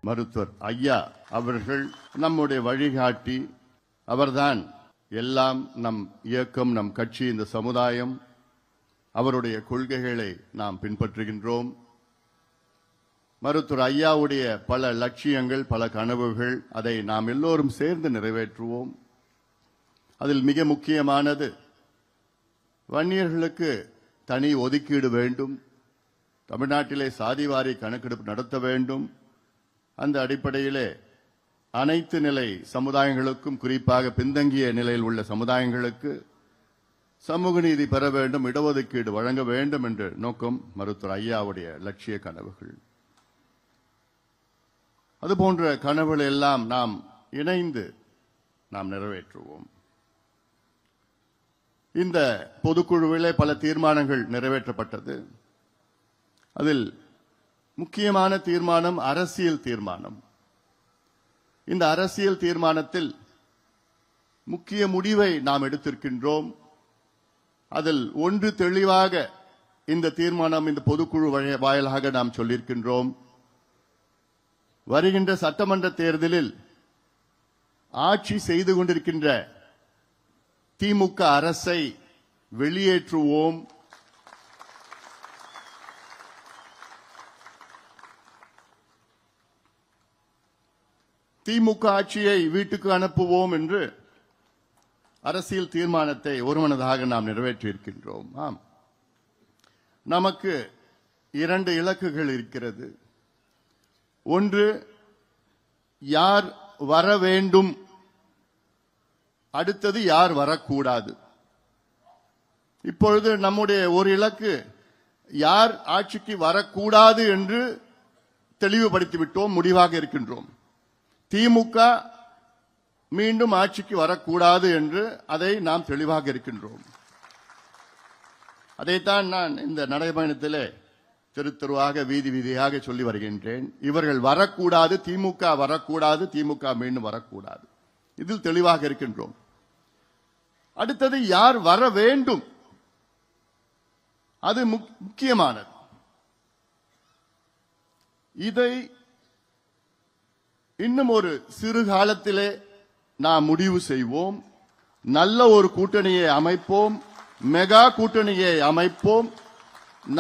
மருத்துவர் ஐயா அவர்கள் நம்முடைய வழிகாட்டி. அவர்தான் எல்லாம். நம் இயக்கம், நம் கட்சி, இந்த சமுதாயம், அவருடைய கொள்கைகளை நாம் பின்பற்றுகின்றோம். மருத்துவர் ஐயாவுடைய பல லட்சியங்கள், பல கனவுகள், அதை நாம் எல்லோரும் சேர்ந்து நிறைவேற்றுவோம். அதில் மிக முக்கியமானது வன்னியர்களுக்கு தனி ஒதுக்கீடு வேண்டும். தமிழ்நாட்டிலே சாதிவாரி கணக்கெடுப்பு நடத்த வேண்டும். அந்த அடிப்படையிலே அனைத்து நிலை சமுதாயங்களுக்கும், குறிப்பாக பின்தங்கிய நிலையில் உள்ள சமுதாயங்களுக்கு சமூக நீதி பெற வேண்டும், இடஒதுக்கீடு வழங்க வேண்டும் என்ற நோக்கம் மருத்துவர் ஐயாவுடைய லட்சிய கனவுகள். அதுபோன்ற கனவுகள் எல்லாம் நாம் இணைந்து நாம் நிறைவேற்றுவோம். இந்த பொதுக்குழுவிலே பல தீர்மானங்கள் நிறைவேற்றப்பட்டது. அதில் முக்கியமான தீர்மானம் அரசியல் தீர்மானம். இந்த அரசியல் தீர்மானத்தில் முக்கிய முடிவை நாம் எடுத்திருக்கின்றோம். அதில் ஒன்று தெளிவாக இந்த தீர்மானம், இந்த பொதுக்குழு வாயிலாக நாம் சொல்லியிருக்கின்றோம். வருகின்ற சட்டமன்ற தேர்தலில் ஆட்சி செய்து கொண்டிருக்கின்ற திமுக அரசை வெளியேற்றுவோம். திமுக ஆட்சியை வீட்டுக்கு அனுப்புவோம் என்று அரசியல் தீர்மானத்தை ஒருமனதாக நாம் நிறைவேற்றியிருக்கின்றோம். ஆம், நமக்கு 2 இலக்குகள் இருக்கிறது. ஒன்று, யார் வர வேண்டும், அடுத்தது யார் வரக்கூடாது. இப்பொழுது நம்முடைய ஒரு இலக்கு யார் ஆட்சிக்கு வரக்கூடாது என்று தெளிவுபடுத்திவிட்டோம், முடிவாக இருக்கின்றோம். திமுக மீண்டும் ஆட்சிக்கு வரக்கூடாது என்று அதை நாம் தெளிவாக இருக்கின்றோம். அதைத்தான் நான் இந்த நடைபயணத்திலே தெரு தெருவாக, வீதி வீதியாக சொல்லி வருகின்றேன். இவர்கள் வரக்கூடாது, திமுக வரக்கூடாது, திமுக மீண்டும் வரக்கூடாது. இதில் தெளிவாக இருக்கின்றோம். அடுத்தது யார் வர வேண்டும், அது முக்கியமானது. இதை இன்னும் ஒரு சிறு காலத்திலே நாம் முடிவு செய்வோம். நல்ல ஒரு கூட்டணியை அமைப்போம், மெகா கூட்டணியை அமைப்போம்,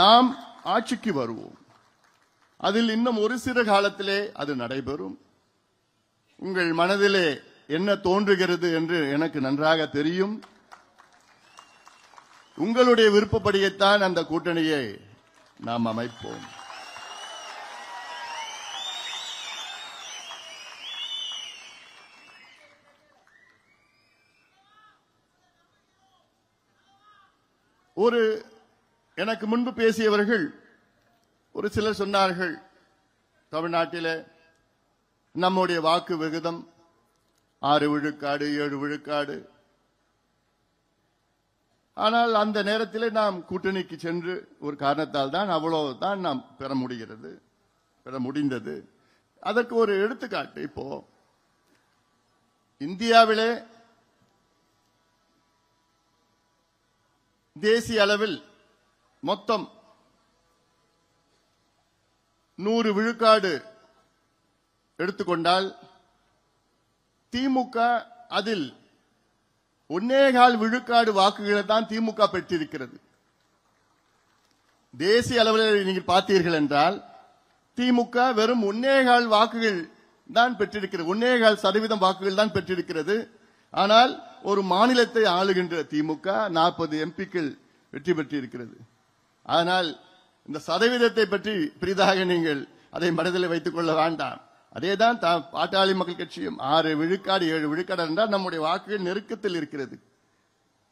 நாம் ஆட்சிக்கு வருவோம். அதில் இன்னும் ஒரு சிறு காலத்திலே அது நடைபெறும். உங்கள் மனதிலே என்ன தோன்றுகிறது என்று எனக்கு நன்றாக தெரியும். உங்களுடைய விருப்பப்படியேத்தான் அந்த கூட்டணியை நாம் அமைப்போம். எனக்கு முன்பு பேசியவர்கள் ஒரு சிலர் சொன்னார்கள், தமிழ்நாட்டிலே நம்முடைய வாக்கு விகிதம் 6 விழுக்காடு 7 விழுக்காடு. ஆனால் அந்த நேரத்தில் நாம் கூட்டணிக்கு சென்று ஒரு காரணத்தால் தான் அவ்வளவுதான் நாம் பெற முடிந்தது. அதற்கு ஒரு எடுத்துக்காட்டு, இப்போ இந்தியாவிலே தேசிய அளவில் மொத்தம் 100 விழுக்காடு எடுத்துக்கொண்டால் திமுக அதில் 1.25 விழுக்காடு வாக்குகளை தான் திமுக பெற்றிருக்கிறது. தேசிய அளவில் நீங்கள் பார்த்தீர்கள் என்றால் திமுக வெறும் 1.25 வாக்குகள் தான் பெற்றிருக்கிறது, 1.25% வாக்குகள் தான் பெற்றிருக்கிறது. ஆனால் ஒரு மாநிலத்தை ஆளுகின்ற திமுக 40 எம்பிக்கள் வெற்றி பெற்றிருக்கிறது. ஆனால் இந்த சதவீதத்தை பற்றி பெரிதாக நீங்கள் அதை மனதில் வைத்துக் கொள்ள வேண்டாம். அதேதான் பாட்டாளி மக்கள் கட்சியும் 6 விழுக்காடு 7 விழுக்காடு என்றால் நம்முடைய வாக்குகள் நெருக்கத்தில் இருக்கிறது.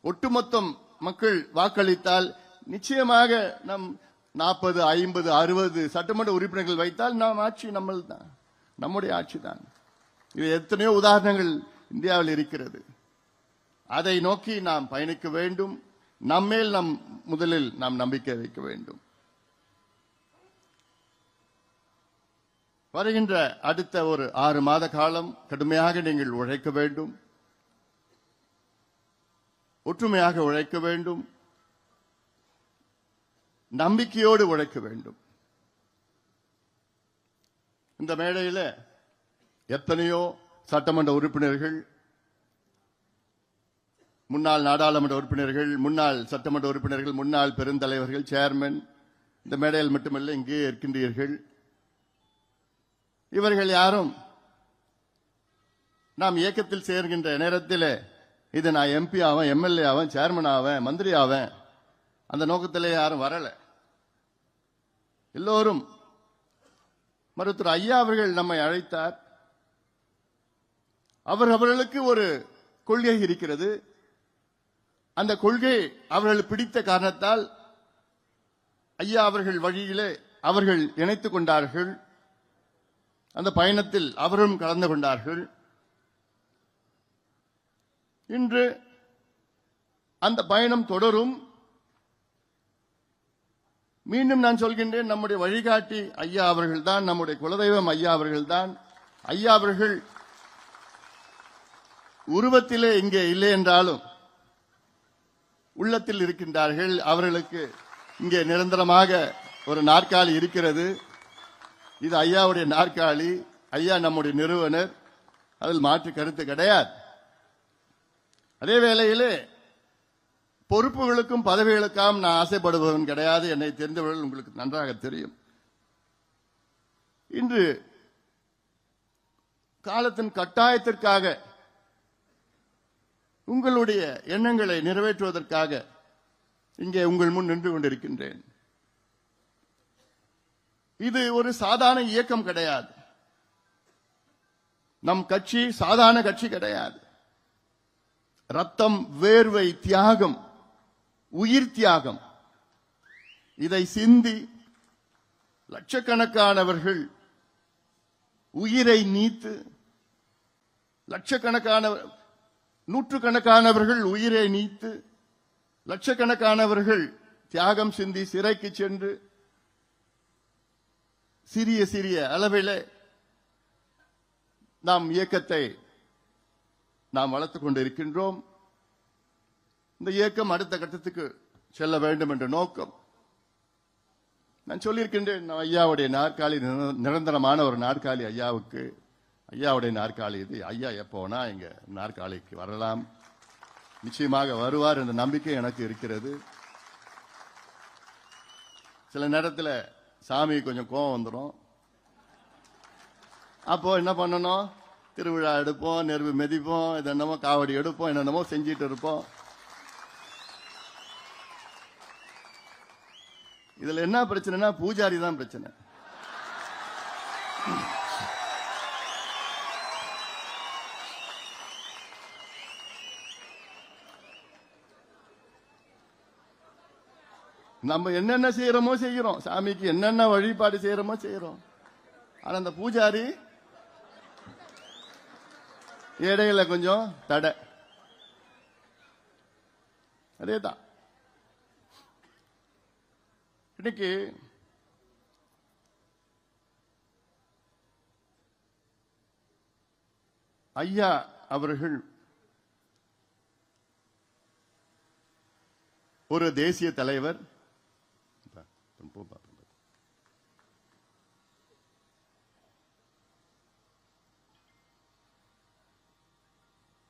ஒட்டுமொத்த மக்கள் வாக்களித்தால் நிச்சயமாக நம் 40, 50, 60 சட்டமன்ற உறுப்பினர்கள் வைத்தால் நாம் ஆட்சி நம்முடைய ஆட்சி தான். இது எத்தனையோ உதாரணங்கள் இந்தியாவில் இருக்கிறது. அதை நோக்கி நாம் பயணிக்க வேண்டும். நம்மேல் முதலில் நாம் நம்பிக்கை வைக்க வேண்டும். வருகின்ற அடுத்த ஒரு 6 மாத காலம் கடுமையாக நீங்கள் உழைக்க வேண்டும், ஒற்றுமையாக உழைக்க வேண்டும், நம்பிக்கையோடு உழைக்க வேண்டும். இந்த மேடையில் எத்தனையோ சட்டமன்ற உறுப்பினர்கள், முன்னாள் நாடாளுமன்ற உறுப்பினர்கள், முன்னாள் சட்டமன்ற உறுப்பினர்கள், முன்னாள் பெருந்தலைவர்கள், சேர்மன் இந்த மேடையில் மட்டுமல்ல இங்கே இருக்கின்றீர்கள். இவர்கள் யாரும் நாம் இயக்கத்தில் சேர்கின்ற நேரத்தில் இது நான் எம்பி ஆவேன், எம்எல்ஏ ஆவேன், சேர்மன் ஆவேன், மந்திரி ஆவேன் அந்த நோக்கத்திலே யாரும் வரல. எல்லோரும் மருத்துவர் ஐயா அவர்கள் நம்மை அழைத்தார். அவர்களுக்கு ஒரு கொள்கை இருக்கிறது. அந்த கொள்கை அவர்கள் பிடித்த காரணத்தால் ஐயா அவர்கள் வழியிலே அவர்கள் இணைத்துக் கொண்டார்கள். அந்த பயணத்தில் அவரும் கலந்து கொண்டார்கள். இன்று அந்த பயணம் தொடரும். மீண்டும் நான் சொல்கின்றேன், நம்முடைய வழிகாட்டி ஐயா அவர்கள்தான், நம்முடைய குலதெய்வம் ஐயா அவர்கள்தான். ஐயா அவர்கள் உருவத்திலே இங்கே இல்லை என்றாலும் உள்ளத்தில் இருக்கின்றார்கள். அவர்களுக்கு இங்கே நிரந்தரமாக ஒரு நாற்காலி இருக்கிறது. இது ஐயாவுடைய நாற்காலி. ஐயா நம்முடைய நிறுவனர், அதில் மாற்று கருத்து கிடையாது. அதே வேளையிலே பொறுப்புகளுக்கும் பதவிகளுக்காம் நான் ஆசைப்படுபவன் கிடையாது. என்னை தெரிந்தவர்கள் உங்களுக்கு நன்றாக தெரியும். இன்று காலத்தின் கட்டாயத்திற்காக உங்களுடைய எண்ணங்களை நிறைவேற்றுவதற்காக இங்கே உங்கள் முன் நின்று கொண்டிருக்கின்றேன். இது ஒரு சாதாரண இயக்கம் கிடையாது. நம் கட்சி சாதாரண கட்சி கிடையாது. ரத்தம், வேர்வை, தியாகம், உயிர் தியாகம் இதை சிந்தி லட்சக்கணக்கானவர்கள் உயிரை நீத்து, நூற்றுக்கணக்கானவர்கள் உயிரை நீத்து, லட்சக்கணக்கானவர்கள் தியாகம் சிந்தி சிறைக்கு சென்று சிறிய சிறிய அளவில் நாம் இயக்கத்தை நாம் வளர்த்துக் கொண்டிருக்கின்றோம். இந்த இயக்கம் அடுத்த கட்டத்துக்கு செல்ல வேண்டும் என்ற நோக்கம். நான் சொல்லியிருக்கின்றேன், ஐயாவுடைய நாற்காலி நிரந்தரமான ஒரு நாற்காலி ஐயாவுக்கு. ஐயாவுடைய நாற்காலி இது. ஐயா எப்போனா எங்க நாற்காலிக்கு வரலாம், நிச்சயமாக வருவார் என்ற நம்பிக்கை எனக்கு இருக்கிறது. சில நேரத்தில் சாமி கொஞ்சம் கோபம் வந்துடும். அப்போ என்ன பண்ணணும்? திருவிழா எடுப்போம், நெருப்பு மெதிப்போம், இது என்னமோ காவடி எடுப்போம், என்னென்னமோ செஞ்சிட்டு இருப்போம். இதுல என்ன பிரச்சனைனா பூஜாரி தான் பிரச்சனை. நம்ம என்னென்ன செய்யறோமோ செய்யறோம், சாமிக்கு என்னென்ன வழிபாடு செய்யறோமோ செய்யறோம். ஆனா அந்த பூஜாரி இடையில கொஞ்சம் தடை. அதேதான் இன்னைக்கு ஐயா அவர்கள் ஒரு தேசிய தலைவர்,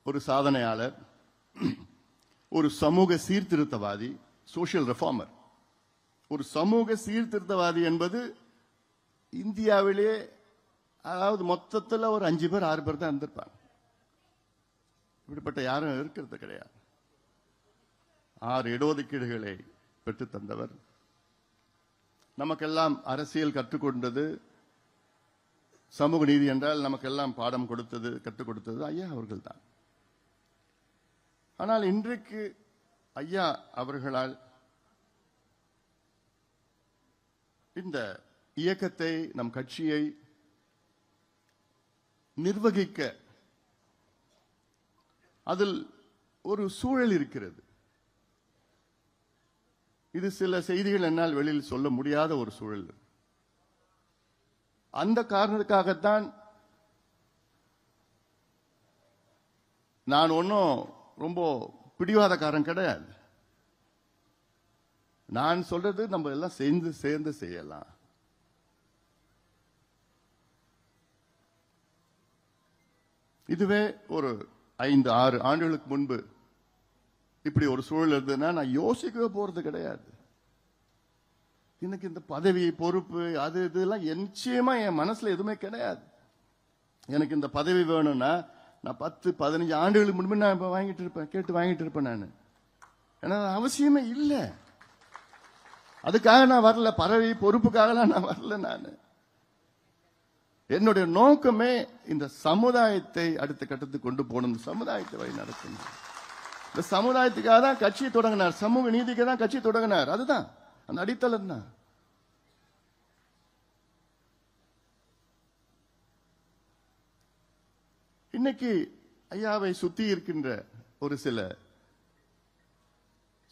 ஒரு சாதனையாளர், ஒரு சமூக சீர்திருத்தவாதி, சோசியல் ரிஃபார்மர். ஒரு சமூக சீர்திருத்தவாதி என்பது இந்தியாவிலே அதாவது மொத்தத்தில் ஒரு 5 பேர் 6 பேர் தான் இருந்திருப்பாங்க. இப்படிப்பட்ட யாரும் இருக்கிறது கிடையாது. 6 இடஒதுக்கீடுகளை பெற்று தந்தவர், நமக்கெல்லாம் அரசியல் கற்றுக்கொண்டது, சமூக நீதி என்றால் நமக்கெல்லாம் பாடம் கொடுத்தது, கற்றுக் கொடுத்தது ஐயா அவர்கள் தான். ஆனால் இன்றைக்கு ஐயா அவர்களால் இந்த இயக்கத்தை, நம் கட்சியை நிர்வகிக்க அதில் ஒரு சூழல் இருக்கிறது. இது சில செய்திகள் என்னால் வெளியில் சொல்ல முடியாத ஒரு சூழல். அந்த காரணத்துக்காகத்தான் நான் ஒன்னும் ரொம்ப பிடிவாதக்காரன் கிடையாது. நான் சொல்றது நம்ம எல்லாம் சேர்ந்து செய்யலாம். இதுவே ஒரு 5-6 ஆண்டுகளுக்கு முன்பு இப்படி ஒரு சூழல் இருந்ததுன்னா நான் யோசிக்கவே போறது கிடையாது. எனக்கு இந்த பதவி பொறுப்பு அது இதெல்லாம் நிச்சயமா என் மனசுல எதுவுமே கிடையாது. எனக்கு இந்த பதவி வேணும்னா நான் 10-15 ஆண்டுகளுக்கு முன்பு நான் இப்ப கேட்டு வாங்கிட்டு இருப்பேன். நான் எனக்கு அவசியமே இல்லை. அதுக்காக நான் வரல, பதவி பொறுப்புக்காக நான் வரல. நான் என்னுடைய நோக்கமே இந்த சமுதாயத்தை அடுத்த கட்டத்துக்கு கொண்டு போகணும், சமுதாயத்தை வழி நடத்தணும். இந்த சமுதாயத்துக்காக தான் கட்சியை தொடங்கினார், சமூக நீதிக்கு தான் கட்சி தொடங்கினார். அதுதான் அந்த அடித்தளம் தான். இன்னைக்கு ஐயாவை சுத்தி இருக்கின்ற ஒரு சில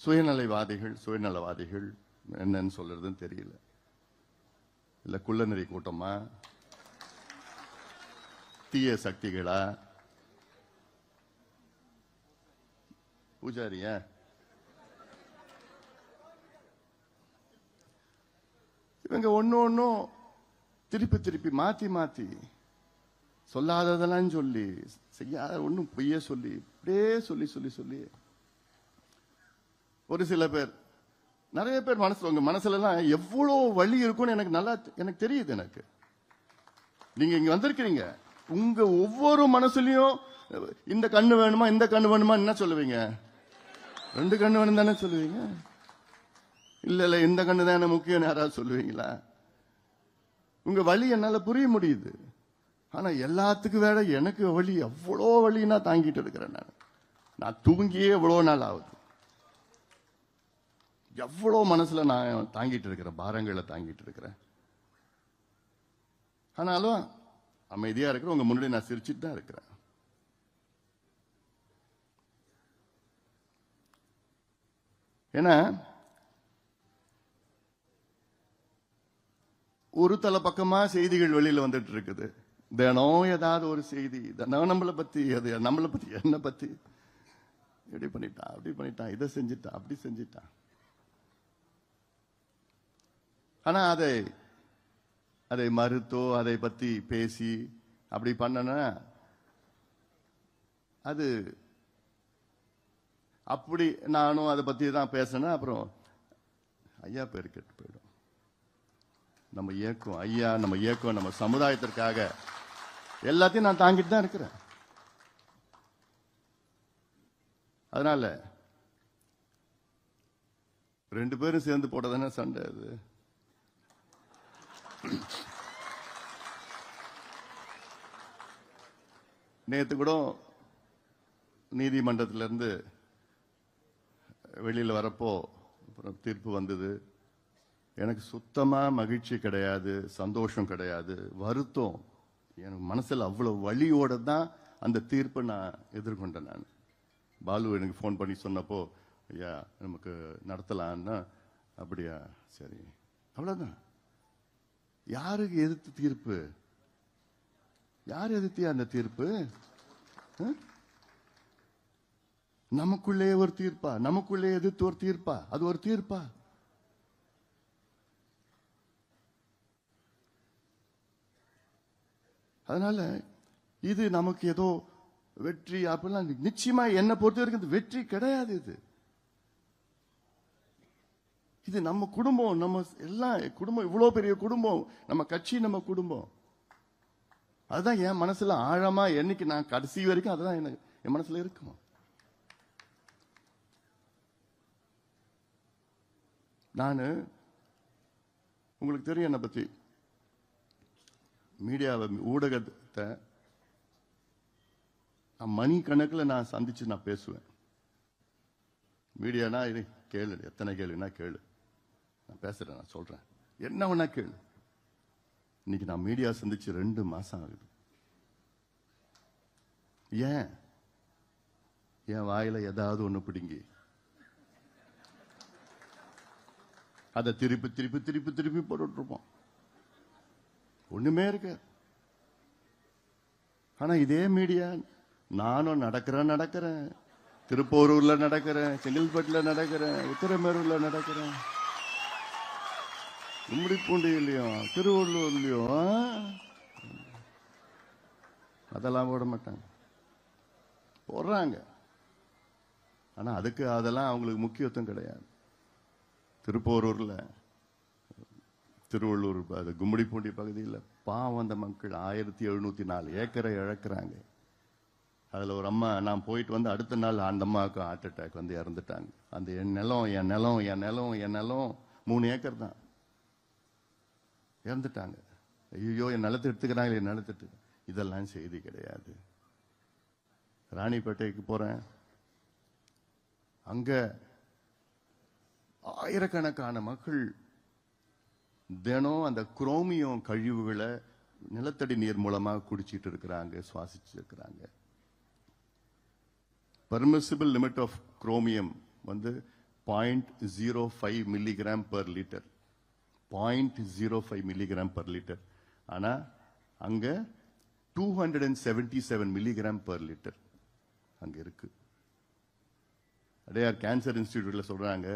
சுயநலவாதிகள் என்னன்னு சொல்றதுன்னு தெரியல. இல்ல குள்ளநெறி கூட்டமா, தீய சக்திகளா, பூஜாரியா, இவங்க ஒன்னும் திருப்பி மாத்தி சொல்லாததெல்லாம் சொல்லி, செய்யாத ஒன்னும் பொய்ய சொல்லி, இப்படியே சொல்லி ஒரு சில பேர், நிறைய பேர் உங்க மனசுல எல்லாம் எவ்வளவு வலி இருக்கும்னு எனக்கு தெரியுது. எனக்கு நீங்க இங்க வந்திருக்கிறீங்க, உங்க ஒவ்வொரு மனசுலயும் இந்த கண்ணு வேணுமா இந்த கண்ணு வேணுமா என்ன சொல்லுவீங்க? 2 கண்ணு வேணும் தானே சொல்லுவீங்க. இல்ல இந்த கண்ணு தானே முக்கியம் யாராவது சொல்லுவீங்களா? உங்க வலி என்னால புரிய முடியுது. ஆனா எல்லாத்துக்கும் வேற எனக்கு வலி, அவ்வளோ வலினா தாங்கிட்டு இருக்கிறேன். நான் தூங்கியே எவ்வளவு நாள் ஆகுது. எவ்வளவு மனசுல நான் தாங்கிட்டு இருக்கிறேன், பாரங்களை தாங்கிட்டு இருக்கிறேன். ஆனாலும் அமைதியா இருக்கிற உங்க முன்னாடி நான் சிரிச்சுட்டு தான் இருக்கிறேன். ஏன்னா ஒரு தலை பக்கமா செய்திகள் வெளியில வந்துட்டு இருக்குது. தினம் ஏதாவது ஒரு செய்தி, தினம் நம்மளை பத்தி, என்ன பத்தி, இப்படி பண்ணிட்டான் அப்படி பண்ணிட்டான், இதை செஞ்சுட்டான் அப்படி செஞ்சுட்டான். ஆனா அதை மறுத்தோ அதை பத்தி பேசி அப்படி பண்ணனா அது அப்படி நானும் அதை பத்தி தான் பேசினா அப்புறம் ஐயா பேர் கெட்டு போயிடும். நம்ம இயக்கம் நம்ம சமுதாயத்திற்காக எல்லாத்தையும் நான் தாங்கிட்டு தான் இருக்கிறேன். அதனால 2 பேரும் சேர்ந்து போட்டதானே சண்டை. அது நேத்து கூட நீதிமன்றத்திலிருந்து வெளியில வரப்போ அப்புறம் தீர்ப்பு வந்தது. எனக்கு சுத்தமா மகிழ்ச்சி கிடையாது, சந்தோஷம் கிடையாது, வருத்தம். எனக்கு மனசுல அவ்வளவு வலியோட தான் அந்த தீர்ப்பை நான் எதிர்கொண்டேன். நான் பாலு எனக்கு போன் பண்ணி சொன்னப்போ, ஐயா நமக்கு நடத்தலான்னா, அப்படியா சரி, அவ்வளவுதான். யாருக்கு எதிர்த்து தீர்ப்பு? யார் எதிர்த்தியா அந்த தீர்ப்பு? நமக்குள்ளே ஒரு தீர்ப்பா? நமக்குள்ளே எதிர்த்து ஒரு தீர்ப்பா? அது ஒரு தீர்ப்பா? அதனால இது நமக்கு ஏதோ வெற்றி அப்படிலாம் நிச்சயமா என்ன பொறுத்த வரைக்கும் வெற்றி கிடையாது. இது நம்ம குடும்பம், நம்ம எல்லாம் குடும்பம், இவ்வளவு பெரிய குடும்பம், நம்ம கட்சி, நம்ம குடும்பம். அதுதான் என் மனசுல ஆழமா, என்னைக்கு நான் கடைசி வரைக்கும் அதுதான் என் மனசுல இருக்கும். நான் உங்களுக்கு தெரியும் என்னை பத்தி, மீடியாவை, ஊடகத்தை மணி கணக்கில் நான் சந்திச்சு நான் பேசுவேன். மீடியானா இது கேளு, எத்தனை கேளுன்னா கேளு, நான் பேசுறேன், நான் சொல்றேன், என்ன வேணா கேளு. இன்னைக்கு நான் மீடியா சந்திச்சு 2 மாசம் ஆகுது. என் வாயில ஏதாவது ஒண்ணு பிடிங்கி அதை திருப்பி திருப்பி திருப்பி திருப்பி போட்டுட்டு இருப்போம், ஒண்ணுமே இருக்கு. ஆனா இதே மீடியா, நானும் நடக்கிறேன், திருப்போரூர்ல நடக்கிறேன், செங்கல்பட்டுல நடக்கிறேன், உத்தரமேரூர்ல நடக்கிறேன், கும்மிடிப்பூண்டியிலையும் திருவள்ளூர்லயும், அதெல்லாம் போட மாட்டாங்க. போடுறாங்க. ஆனா அதுக்கு அதெல்லாம் அவங்களுக்கு முக்கியத்துவம் கிடையாது. திருப்போரூர்ல, திருவள்ளூர், கும்மிடிப்பூண்டி பகுதியில் பாவம் அந்த மக்கள் 1704 ஏக்கரை இழக்கிறாங்க. அதுல ஒரு அம்மா, நான் போயிட்டு வந்து அடுத்த நாள் அந்த அம்மாவுக்கு ஹார்ட் அட்டாக் வந்து இறந்துட்டாங்க. அந்த என் நிலம் 3 ஏக்கர் தான், இறந்துட்டாங்க. ஐயோ, என் நிலத்தை எடுத்துக்கிறாங்களே, என் நிலத்தை. இதெல்லாம் செய்தி கிடையாது. ராணிப்பேட்டைக்கு போறேன், அங்க ஆயிரக்கணக்கான மக்கள் தினம் அந்த குரோமியம் கழிவுகளை நிலத்தடி நீர் மூலமா குடிச்சிட்டு இருக்கிறாங்க, சுவாசிச்சு இருக்கிறாங்க. பெர்மிசிபிள் லிமிட் ஆஃப் குரோமியம் வந்து 0.05 milligram per litre. 0.05 milligram per litre. ஆனா அங்க 277 மில்லிகிராம் பெர் லிட்டர் அங்க இருக்கு. அடையார் கேன்சர் இன்ஸ்டிடியூட்ல சொல்றாங்க,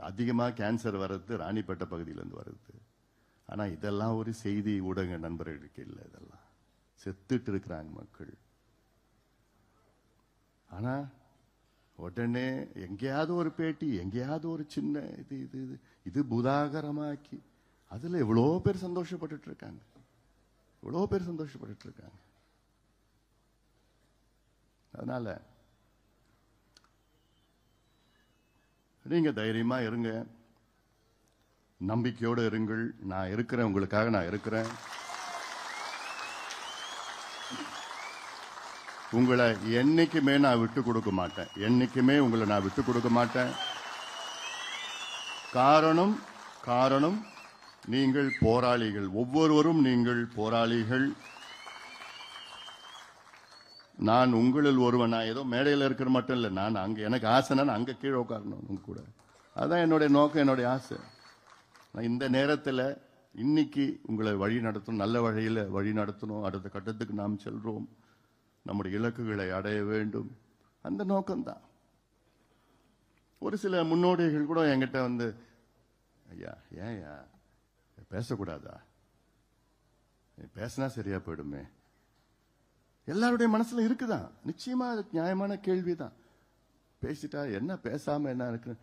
அதிகமா கேன்சர் வர்றது ராணிப்பேட்டை பகுதியிலிருந்து வருது. ஆனா இதெல்லாம் ஒரு செய்தி ஊடக நண்பர்களுக்கு இல்லை. இதெல்லாம் செத்துட்டு இருக்கிறாங்க மக்கள். ஆனா உடனே எங்கேயாவது ஒரு பேட்டி, எங்கேயாவது ஒரு சின்ன இது இது இது பூதாகரமாக்கி அதுல எவ்வளோ பேர் சந்தோஷப்பட்டு இருக்காங்க, எவ்வளோ பேர் சந்தோஷப்பட்டு இருக்காங்க. அதனால நீங்க தைரியமா இருங்க, நம்பிக்கையோடு இருங்கள். நான் இருக்கிறேன், உங்களுக்காக நான் இருக்கிறேன். உங்களை என்னைக்குமே நான் விட்டு கொடுக்க மாட்டேன், என்னைக்குமே உங்களை நான் விட்டு கொடுக்க மாட்டேன். காரணம் நீங்கள் போராளிகள், ஒவ்வொருவரும் நீங்கள் போராளிகள். நான் உங்களில் ஒருவன். நான் ஏதோ மேடையில் இருக்கிற மட்டும் இல்லை, நான் அங்க எனக்கு ஆசைனா அங்க கீழே உட்காரணும் உங்க கூட. அதான் என்னுடைய நோக்கம், என்னுடைய ஆசை. நான் இந்த நேரத்தில் இன்னைக்கு உங்களை வழி நடத்தணும், நல்ல வழியில் வழி நடத்தணும். அடுத்த கட்டத்துக்கு நாம் செல்றோம், நம்முடைய இலக்குகளை அடைய வேண்டும். அந்த நோக்கம்தான். ஒரு சில முன்னோடிகள் கூட என்கிட்ட வந்து, ஐயா ஏன்யா பேசக்கூடாதா, பேசினா சரியா போயிடுமே. எல்லாருடைய மனசுல இருக்குதான், நிச்சயமா அது நியாயமான கேள்விதான். பேசிட்டா என்ன, பேசாம என்ன இருக்கு.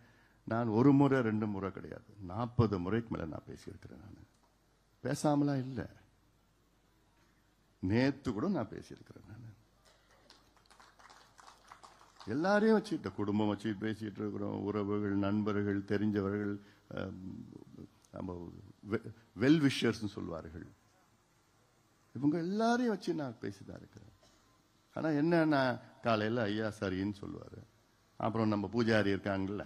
நான் 1 முறை 2 முறை கிடையாது, 40 முறைக்கு மேல நான் பேசியிருக்கிறேன். நான் பேசாமலாம் இல்லை, நேத்து கூட நான் பேசியிருக்கிறேன். நான் எல்லாரையும் வச்சுட்டு, குடும்பம் வச்சு பேசிட்டு இருக்கிறோம், உறவுகள், நண்பர்கள், தெரிஞ்சவர்கள், நம்ம வெல் விஷர்ஸ் சொல்வார்கள், இவங்க எல்லாரையும் வச்சு நான் பேசிதான் இருக்கிறேன். ஆனா என்ன, நான் காலையில் ஐயா சரின்னு சொல்லுவாரு, அப்புறம் நம்ம பூஜாரி இருக்காங்கல்ல,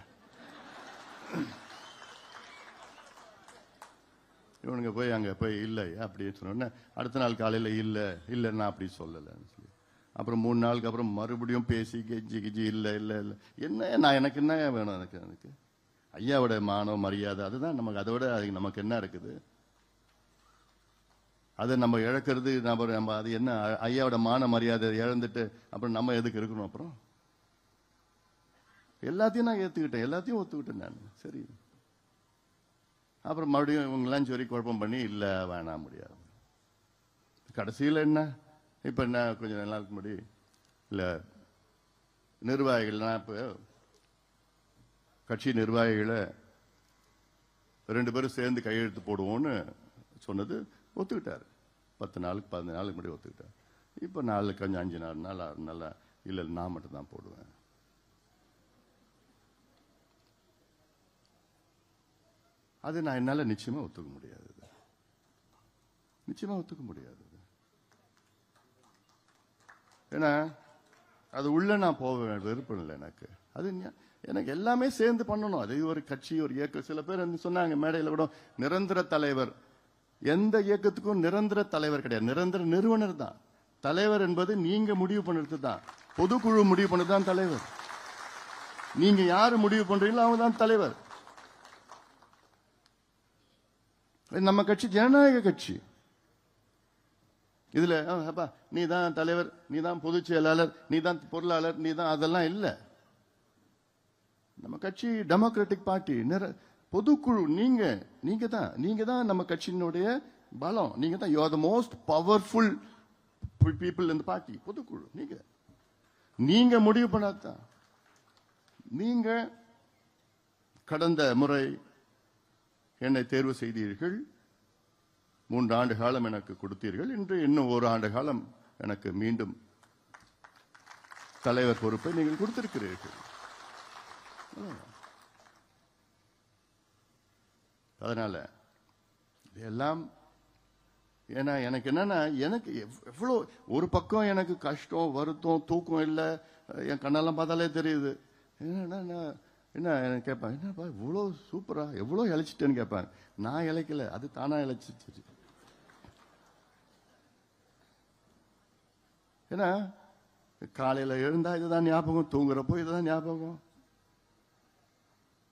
இவனுங்க போய் அங்க போய் இல்லை அப்படின்னு சொன்ன அடுத்த நாள் காலையில் இல்லை நான் அப்படி சொல்லலைன்னு சொல்லி, அப்புறம் 3 நாளுக்கு அப்புறம் மறுபடியும் பேசி கெஞ்சி இல்லை என்ன, நான் எனக்கு என்ன வேணும், எனக்கு ஐயாவோட மானம் மரியாதை அதுதான் நமக்கு. அதை விட அதுக்கு நமக்கு என்ன இருக்குது? அதை நம்ம இழக்கிறது, நம்ம அது என்ன, ஐயாவோட மான மரியாதை இழந்துட்டு அப்புறம் நம்ம எதுக்கு இருக்கணும்? அப்புறம் எல்லாத்தையும் நான் ஏத்துக்கிட்டேன், எல்லாத்தையும் ஒத்துக்கிட்டேன் நான். சரி, அப்புறம் மறுபடியும் இவங்கெல்லாம் சொல்லி குழப்பம் பண்ணி இல்லை வேணாம் முடியாது. கடைசியில் என்ன, இப்ப என்ன, கொஞ்சம் நாளுக்கு முன்னாடி இல்ல நிர்வாகிகள், இப்போ கட்சி நிர்வாகிகளை 2 பேரும் சேர்ந்து கையெழுத்து போடுவோம்னு சொன்னது ஒத்துக்கிட்டாரு. 10 நாளுக்கு 15 நாளுக்கு முன்னாடி ஒத்துக்கிட்டாரு. இப்ப 4 கொஞ்சம் 5 நாள் 6 நாள் இல்ல நான் மட்டும் தான் போடுவேன். அது நான் என்னால நிச்சயமா ஒத்துக்க முடியாது, நிச்சயமா ஒத்துக்க முடியாது. ஏன்னா அது உள்ள நான் போக விருப்பம் இல்லை எனக்கு. அது எனக்கு எல்லாமே சேர்ந்து பண்ணணும். அது ஒரு கட்சி, ஒரு இயக்கம். சில பேர் சொன்னாங்க மேடையில் கூட, நிரந்தர தலைவர். எந்த இயக்கத்துக்கும் நிரந்தர தலைவர் கிடையாது, நிரந்தர நிறுவனர் தான் தலைவர். என்பது நீங்க முடிவு பண்ணுறது தான், பொதுக்குழு முடிவு பண்ணது தான் தலைவர். நீங்க யாரு முடிவு பண்றீங்களோ அவங்க தான் தலைவர். நம்ம கட்சி ஜனநாயக கட்சி. இதுல அப்பா நீ தான் தலைவர், நீ தான் பொதுச் செயலாளர், நீ தான் பொருளாளர், நீ தான், அதெல்லாம் இல்லை. நம்ம கட்சி டெமோக்ராட்டிக் பார்ட்டி, பொதுக்குழு. நீங்க தான் நம்ம கட்சியினுடைய பலம். நீங்க தான், you are the most powerful people இந்த பார்ட்டி. பொதுக்குழு நீங்க. நீங்க முடிவு பண்ணாதான். நீங்க கடந்த முறை என்னை தேர்வு செய்தீர்கள், 3 ஆண்டு காலம் எனக்கு கொடுத்தீர்கள். இன்று இன்னும் 1 ஆண்டு காலம் எனக்கு மீண்டும் தலைவர் பொறுப்பை நீங்கள் கொடுத்திருக்கிறீர்கள். அதனால இதெல்லாம் ஏன்னா எனக்கு என்னன்னா, எனக்கு எவ்வளோ ஒரு பக்கம் எனக்கு கஷ்டம், வருத்தம், தூக்கம் இல்லை, என் கண்ணெல்லாம் பார்த்தாலே தெரியுது. என்ன கேட்பேன், என்னப்பா இவ்வளோ சூப்பரா எவ்வளோ இழைச்சிட்டேன்னு கேட்பாங்க. நான் இழைக்கல, அது தானா இழைச்சிச்சு. ஏன்னா காலையில எழுந்தா இதுதான் ஞாபகம், தூங்குறப்போ இதுதான் ஞாபகம்.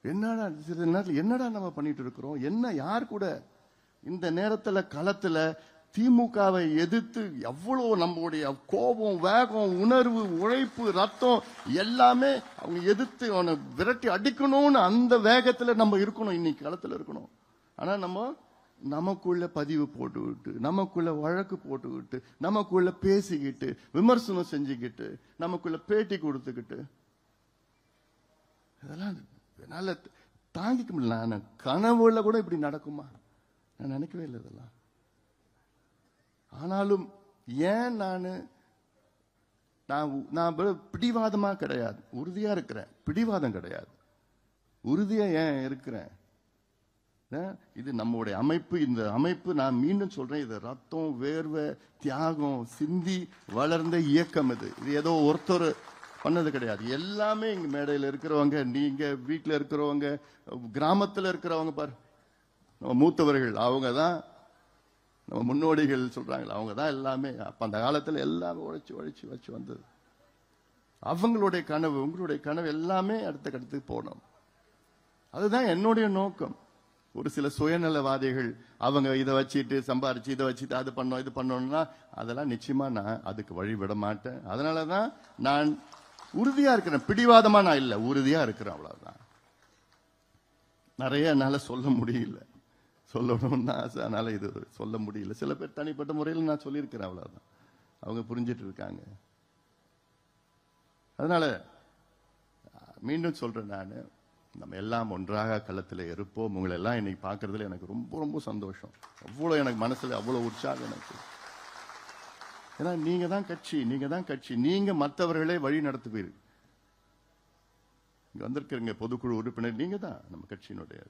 என்னடா சில நேரத்தில் என்னடா நம்ம பண்ணிட்டு இருக்கிறோம், என்ன யார் கூட இந்த நேரத்துல களத்துல திமுகவை எதிர்த்து எவ்வளவு நம்மளுடைய கோபம், வேகம், உணர்வு, உழைப்பு, ரத்தம் எல்லாமே அவங்க எதிர்த்து அவனை விரட்டி அடிக்கணும்னு அந்த வேகத்துல நம்ம இருக்கணும், இன்னைக்கு களத்துல இருக்கணும். ஆனா நமக்குள்ள பதிவு போட்டுக்கிட்டு, நமக்குள்ள வழக்கு போட்டுக்கிட்டு, நமக்குள்ள பேசிக்கிட்டு, விமர்சனம் செஞ்சுக்கிட்டு, நமக்குள்ள பேட்டி கொடுத்துக்கிட்டு, இதெல்லாம் என்னால தாங்கிக்க முடியல. நான் கனவுல கூட இப்படி நடக்குமா நான் நினைக்கவே இல்லை இதெல்லாம். ஆனாலும் ஏன் நான் பிடிவாதமா கிடையாது, உறுதியா இருக்கிறேன். பிடிவாதம் கிடையாது, உறுதியா ஏன் இருக்கிறேன். இது நம்முடைய அமைப்பு. இந்த அமைப்பு நான் மீண்டும் சொல்றேன், இது ரத்தம், வேர்வை, தியாகம் சிந்தி வளர்ந்த இயக்கம். இது ஏதோ ஒருத்தர் பண்ணது கிடையாது. எல்லாமே இங்க மேடையில் இருக்கிறவங்க, நீங்க வீட்டில் இருக்கிறவங்க, கிராமத்தில் இருக்கிறவங்க, பாரு நம்ம மூத்தவர்கள், அவங்க தான் நம்ம முன்னோடிகள் சொல்றாங்களா, அவங்க தான் எல்லாமே. அப்ப அந்த காலத்தில் எல்லாமே உழைச்சு வச்சு வந்தது. அவங்களுடைய கனவு, உங்களுடைய கனவு எல்லாமே அடுத்த கட்டத்துக்கு போனோம். அதுதான் என்னுடைய நோக்கம். ஒரு சில சுயநலவாதிகள் அவங்க இதை வச்சுட்டு சம்பாரிச்சு, இதை வச்சுட்டு அது பண்ணோம் இது பண்ணோம்னா அதெல்லாம் நிச்சயமா நான் அதுக்கு வழி விட மாட்டேன். அதனாலதான் நான் உறுதியா இருக்கிறேன். பிடிவாதமா நான் இல்லை, உறுதியா இருக்கிறேன், அவ்வளவுதான். நிறைய என்னால சொல்ல முடியல, சொல்லணும்னு ஆசை, அதனால இது சொல்ல முடியல. சில பேர் தனிப்பட்ட முறையில் நான் சொல்லியிருக்கிறேன், அவ்வளவுதான். அவங்க புரிஞ்சிட்டு இருக்காங்க. அதனால மீண்டும் சொல்றேன், நான் நம்ம எல்லாம் ஒன்றாக களத்தில் இருப்போம். உங்களை எல்லாம் இன்னைக்கு பார்க்கறதுல எனக்கு ரொம்ப ரொம்ப சந்தோஷம். அவ்வளோ எனக்கு மனசுல அவ்வளோ உற்சாகம் எனக்கு. ஏன்னா நீங்க தான் கட்சி, நீங்க மற்றவர்களே வழி நடத்துவீர்கள். இங்க வந்திருக்கிறீங்க பொதுக்குழு உறுப்பினர், நீங்க தான் நம்ம கட்சியினுடைய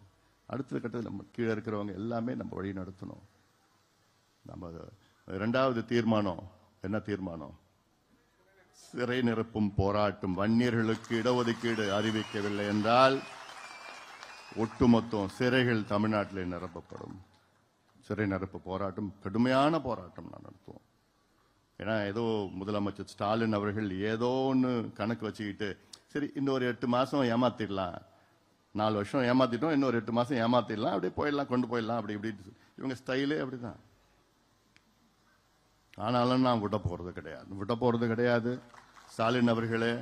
அடுத்த கட்டத்தில். நம்ம கீழே இருக்கிறவங்க எல்லாமே நம்ம வழி நடத்தணும். நம்ம 2வது தீர்மானம் என்ன தீர்மானம்? சிறை நிரப்பும் போராட்டம். வன்னியர்களுக்கு இடஒதுக்கீடு அறிவிக்கவில்லை என்றால் ஒட்டுமொத்தம் சிறைகள் தமிழ்நாட்டில் நிரப்பப்படும். சிறை நிரப்பு போராட்டம், கடுமையான போராட்டம் நான் நடத்துவோம். ஏன்னா ஏதோ முதலமைச்சர் ஸ்டாலின் அவர்கள் ஏதோ ஒன்று கணக்கு வச்சுக்கிட்டு, சரி இன்னொரு 8 மாசம் ஏமாத்திடலாம், 4 வருஷம் ஏமாத்திட்டோம், இன்னொரு 8 மாசம் ஏமாத்திடலாம், அப்படியே போயிடலாம், கொண்டு போயிடலாம், அப்படி இப்படி. இவங்க ஸ்டைலே அப்படிதான். ஆனாலும் நான் விட போறது கிடையாது. ஸ்டாலின் அவர்களே,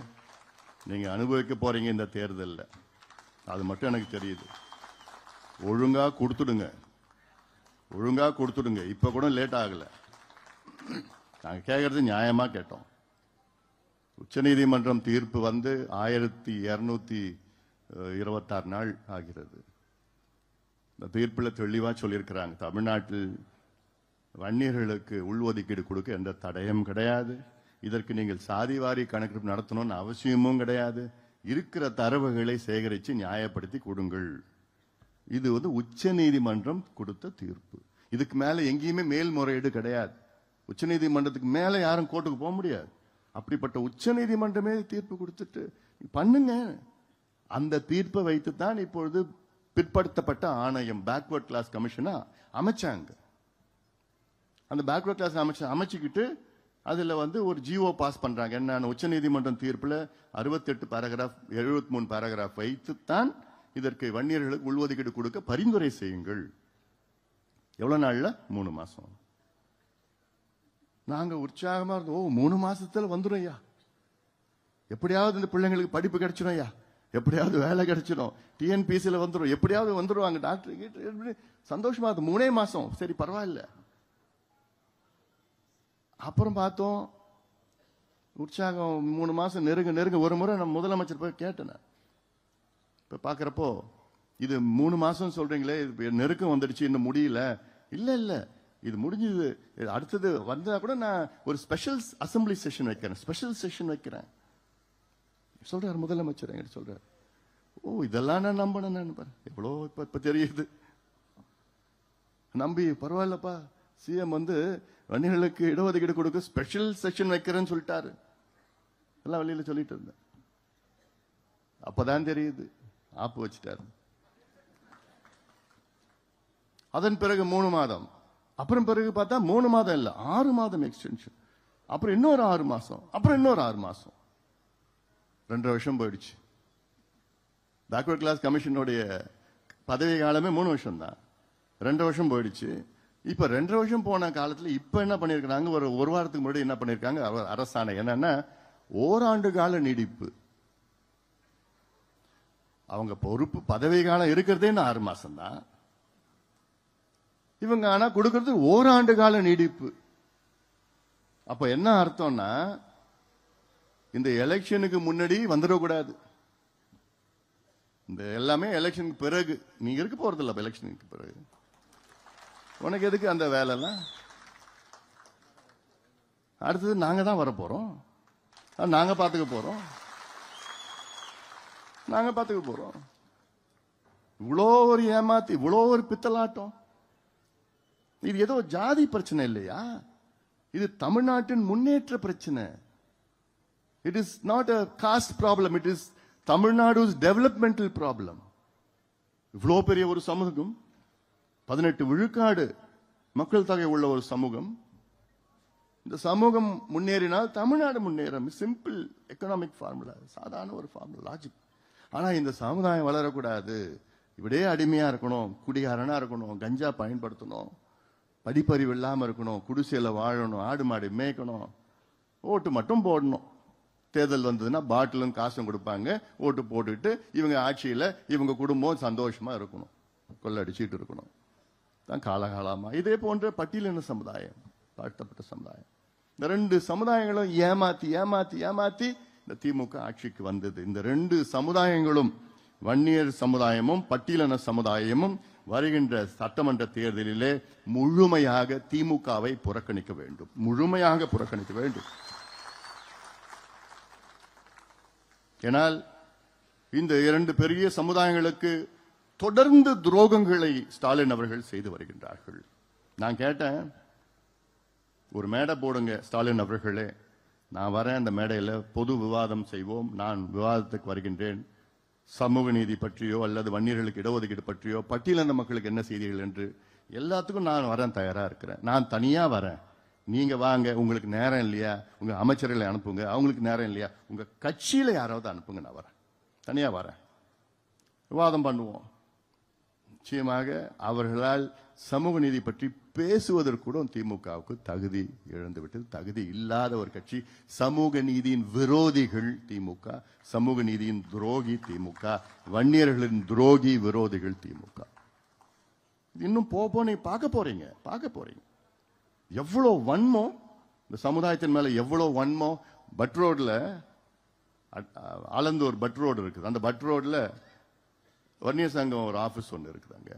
நீங்க அனுபவிக்க போறீங்க இந்த தேர்தலில், அது மட்டும் எனக்கு தெரியுது. ஒழுங்கா கொடுத்துடுங்க. இப்ப கூட லேட் ஆகல. நாங்க கேட்கறது நியாயமா கேட்டோம். உச்சநீதிமன்றம் தீர்ப்பு வந்து 1226 நாள் ஆகிறது. இந்த தீர்ப்பில் தெளிவா சொல்லியிருக்கிறாங்க, தமிழ்நாட்டில் வன்னியர்களுக்கு உள்ஒதுக்கீடு கொடுக்க எந்த தடயம் கிடையாது. இதற்கு நீங்கள் சாதிவாரி கணக்கெடுப்பு நடத்தணும்னு அவசியமும் கிடையாது. இருக்கிற தரவுகளை சேகரித்து நியாயப்படுத்தி கொடுங்கள். இது வந்து உச்ச நீதிமன்றம் கொடுத்த தீர்ப்பு. இதுக்கு மேல எங்கேயுமே மேல்முறையீடு கிடையாது. உச்ச நீதிமன்றத்துக்கு மேல யாரும் கோர்ட்டுக்கு போக முடியாது. அப்படிப்பட்ட உச்ச நீதிமன்றமே தீர்ப்பு கொடுத்துட்டு பண்ணுங்க. அந்த தீர்ப்பை வைத்து தான் இப்பொழுது பிற்படுத்தப்பட்ட ஆணையம், பேக்வர்ட் கிளாஸ் கமிஷனா அமைச்சாங்க. அந்த பேக்வர்ட் கிளாஸ் அமைச்சுக்கிட்டு அதுல வந்து ஒரு ஜிஓ பாஸ் பண்றாங்க. என்ன, உச்ச நீதிமன்றம் தீர்ப்புல 68 பேராகிராஃப் 73 பேராகிராஃப் வைத்துத்தான் இதற்கு வன்னியர்களுக்கு உள்ஒதுக்கீடு கொடுக்க பரிந்துரை செய்யுங்கள். எவ்வளவு நாள்ல? 3 மாசம். நாங்க உற்சாகமா இருந்தோம். 3 மாசத்துல வந்துடும் ஐயா, எப்படியாவது இந்த பிள்ளைங்களுக்கு படிப்பு கிடைச்சிடும் ஐயா, எப்படியாவது வேலை கிடைச்சிடும், டிஎன்பிசில வந்துடும், எப்படியாவது வந்துடுவாங்க டாக்டர், சந்தோஷமா இருக்கு. 3 மாசம் சரி பரவாயில்ல. அப்புறம் பார்த்தோம் உற்சாகம் 3 மாசம் நெருங்க ஒரு முறை நம்ம முதலமைச்சர் போய் கேட்டேன். இப்ப பாக்குறப்போ இது 3 மாசம் சொல்றீங்களே, இது நெருக்கம் வந்துடுச்சு, இன்னும் முடியல. இல்ல இது முடிஞ்சது, அடுத்தது வந்தா கூட நான் ஒரு ஸ்பெஷல் அசம்பிளி செஷன் வைக்கிறேன், ஸ்பெஷல் செஷன் வைக்கிறேன் சொல்றாரு முதலமைச்சர். என்கிட்ட சொல்றாரு, ஓ இதெல்லாம் நான் நம்பணும், நான் பாரு எவ்வளோ இப்ப தெரியுது, நம்பி பரவாயில்லப்பா. சிஎம் வந்து வன்னியர்களுக்கு இடஒதுக்கீடு கொடுக்க ஸ்பெஷல் செஷன் வைக்கிறேன்னு சொல்லிட்டாரு. எல்லாம் வெளியில சொல்லிட்டு இருந்தேன். அப்பதான் தெரியுது ஆப்பு வச்சுட்டாரு. அதன் பிறகு 3 மாதம், அப்புறம் பிறகு பார்த்தா 3 மாதம் இல்ல 6 மாதம் எக்ஸ்டென்ஷன், அப்புறம் இன்னொரு 6 மாசம், அப்புறம் இன்னொரு 6 மாசம், 2 வருஷம் போயிடுச்சு. பேக்வர்ட் கிளாஸ் கமிஷனுடைய பதவி காலமே 3 வருஷம் தான், 2 வருஷம் போயிடுச்சு. இப்ப 2 வருஷம் போன காலத்துல இப்ப என்ன பண்ணிருக்காங்க, ஒரு வாரத்துக்கு முன்னாடி என்ன பண்ணிருக்காங்க அரசாணை, என்னன்னா ஓராண்டு கால நீடிப்பு. அவங்க பொறுப்பு பதவி காலம் இருக்கிறதே 6 மாசம் தான், இவங்க ஆனா கொடுக்கிறது ஓராண்டு கால நீடிப்பு. அப்ப என்ன அர்த்தம்னா, இந்த எலெக்ஷனுக்கு முன்னாடி வந்துடக்கூடாது, இந்த எல்லாமே எலெக்ஷனுக்கு பிறகு. நீங்க இருக்க போறது இல்ல எலெக்ஷனுக்கு பிறகு, உனக்கு எதுக்கு அந்த வேலை எல்லாம்? அடுத்தது நாங்க தான் வர போறோம், நாங்க பாத்துக்க போறோம். இவ்வளோ ஒரு ஏமாத்தி, இவ்வளோ ஒரு பித்தலாட்டம். இது ஏதோ ஜாதி பிரச்சனை இல்லையா, இது தமிழ்நாட்டின் முன்னேற்ற பிரச்சனை. It is not a caste problem, it is Tamil Nadu's developmental problem. இவ்வளோ பெரிய ஒரு சமூகம், 18 விழுக்காடு மக்கள் தொகை உள்ள ஒரு சமூகம், இந்த சமூகம் முன்னேறினால் தமிழ்நாடு முன்னேறும். சிம்பிள் எக்கனாமிக் ஃபார்முலா, சாதாரண ஒரு ஃபார்முலா, லாஜிக். ஆனா இந்த சமுதாயம் வளரக்கூடாது, இப்படியே அடிமையா இருக்கணும், குடிகாரனா இருக்கணும், கஞ்சா பயன்படுத்தணும், படிப்பறிவு இல்லாம இருக்கணும், குடிசையில வாழணும், ஆடு மாடு மேய்க்கணும், ஓட்டு மட்டும் போடணும். தேர்தல் வந்ததுன்னா பாட்டிலும் காசும் கொடுப்பாங்க, ஓட்டு போட்டுட்டு இவங்க ஆட்சியில இவங்க குடும்பம் சந்தோஷமா இருக்கணும், கொள்ளடிச்சிட்டு இருக்கணும். தான் காலகாலமா இதே போன்ற பட்டியலின சமுதாயம், தாழ்த்தப்பட்ட சமுதாயம், இந்த 2 சமுதாயங்களும் ஏமாத்தி இந்த திமுக ஆட்சிக்கு வந்தது. இந்த 2 சமுதாயங்களும், வன்னியர் சமுதாயமும் பட்டியலின சமுதாயமும், வருகின்ற சட்டமன்ற தேர்தலிலே முழுமையாக திமுகவை புறக்கணிக்க வேண்டும், முழுமையாக புறக்கணிக்க வேண்டும். ஏனால் இந்த 2 பெரிய சமுதாயங்களுக்கு தொடர்ந்து துரோகங்களை ஸ்டாலின் அவர்கள் செய்து வருகின்றார்கள். நான் கேட்டேன், ஒரு மேடை போடுங்க ஸ்டாலின் அவர்களே, நான் வரேன், அந்த மேடையில் பொது விவாதம் செய்வோம், நான் விவாதத்துக்கு வருகின்றேன், சமூக நீதி பற்றியோ அல்லது வன்னியர்களுக்கு இடஒதுக்கீடு பற்றியோ, பட்டியலின மக்களுக்கு என்ன செய்தீர்கள் என்று எல்லாத்துக்கும் நான் வரேன், தயாரா இருக்கிறேன். நான் தனியா வரேன், நீங்க வாங்க, உங்களுக்கு நேரம் இல்லையா உங்க அமைச்சர்களை அனுப்புங்க, அவங்களுக்கு நேரம் இல்லையா உங்க கட்சியில யாராவது அனுப்புங்க, நான் வரேன், தனியா வரேன், விவாதம் பண்ணுவோம். நிச்சயமாக அவர்களால் சமூக நீதி பற்றி பேசுவதற்கு கூட திமுகவுக்கு தகுதி இழந்துவிட்டது, தகுதி இல்லாத ஒரு கட்சி. சமூக நீதியின் விரோதிகள் திமுக, சமூக நீதியின் துரோகி திமுக, வன்னியர்களின் துரோகி விரோதிகள் திமுக. இன்னும் நீங்க பார்க்க போறீங்க எவ்வளவு வன்மம் இந்த சமுதாயத்தின் மேல, எவ்வளவு வன்மம். பட் ரோட்ல, ஆலந்தூர் பட் ரோடு இருக்குது, அந்த பட் ரோட்ல வன்னியர் சங்கம் ஒரு ஆபீஸ் ஒன்று இருக்குதாங்க.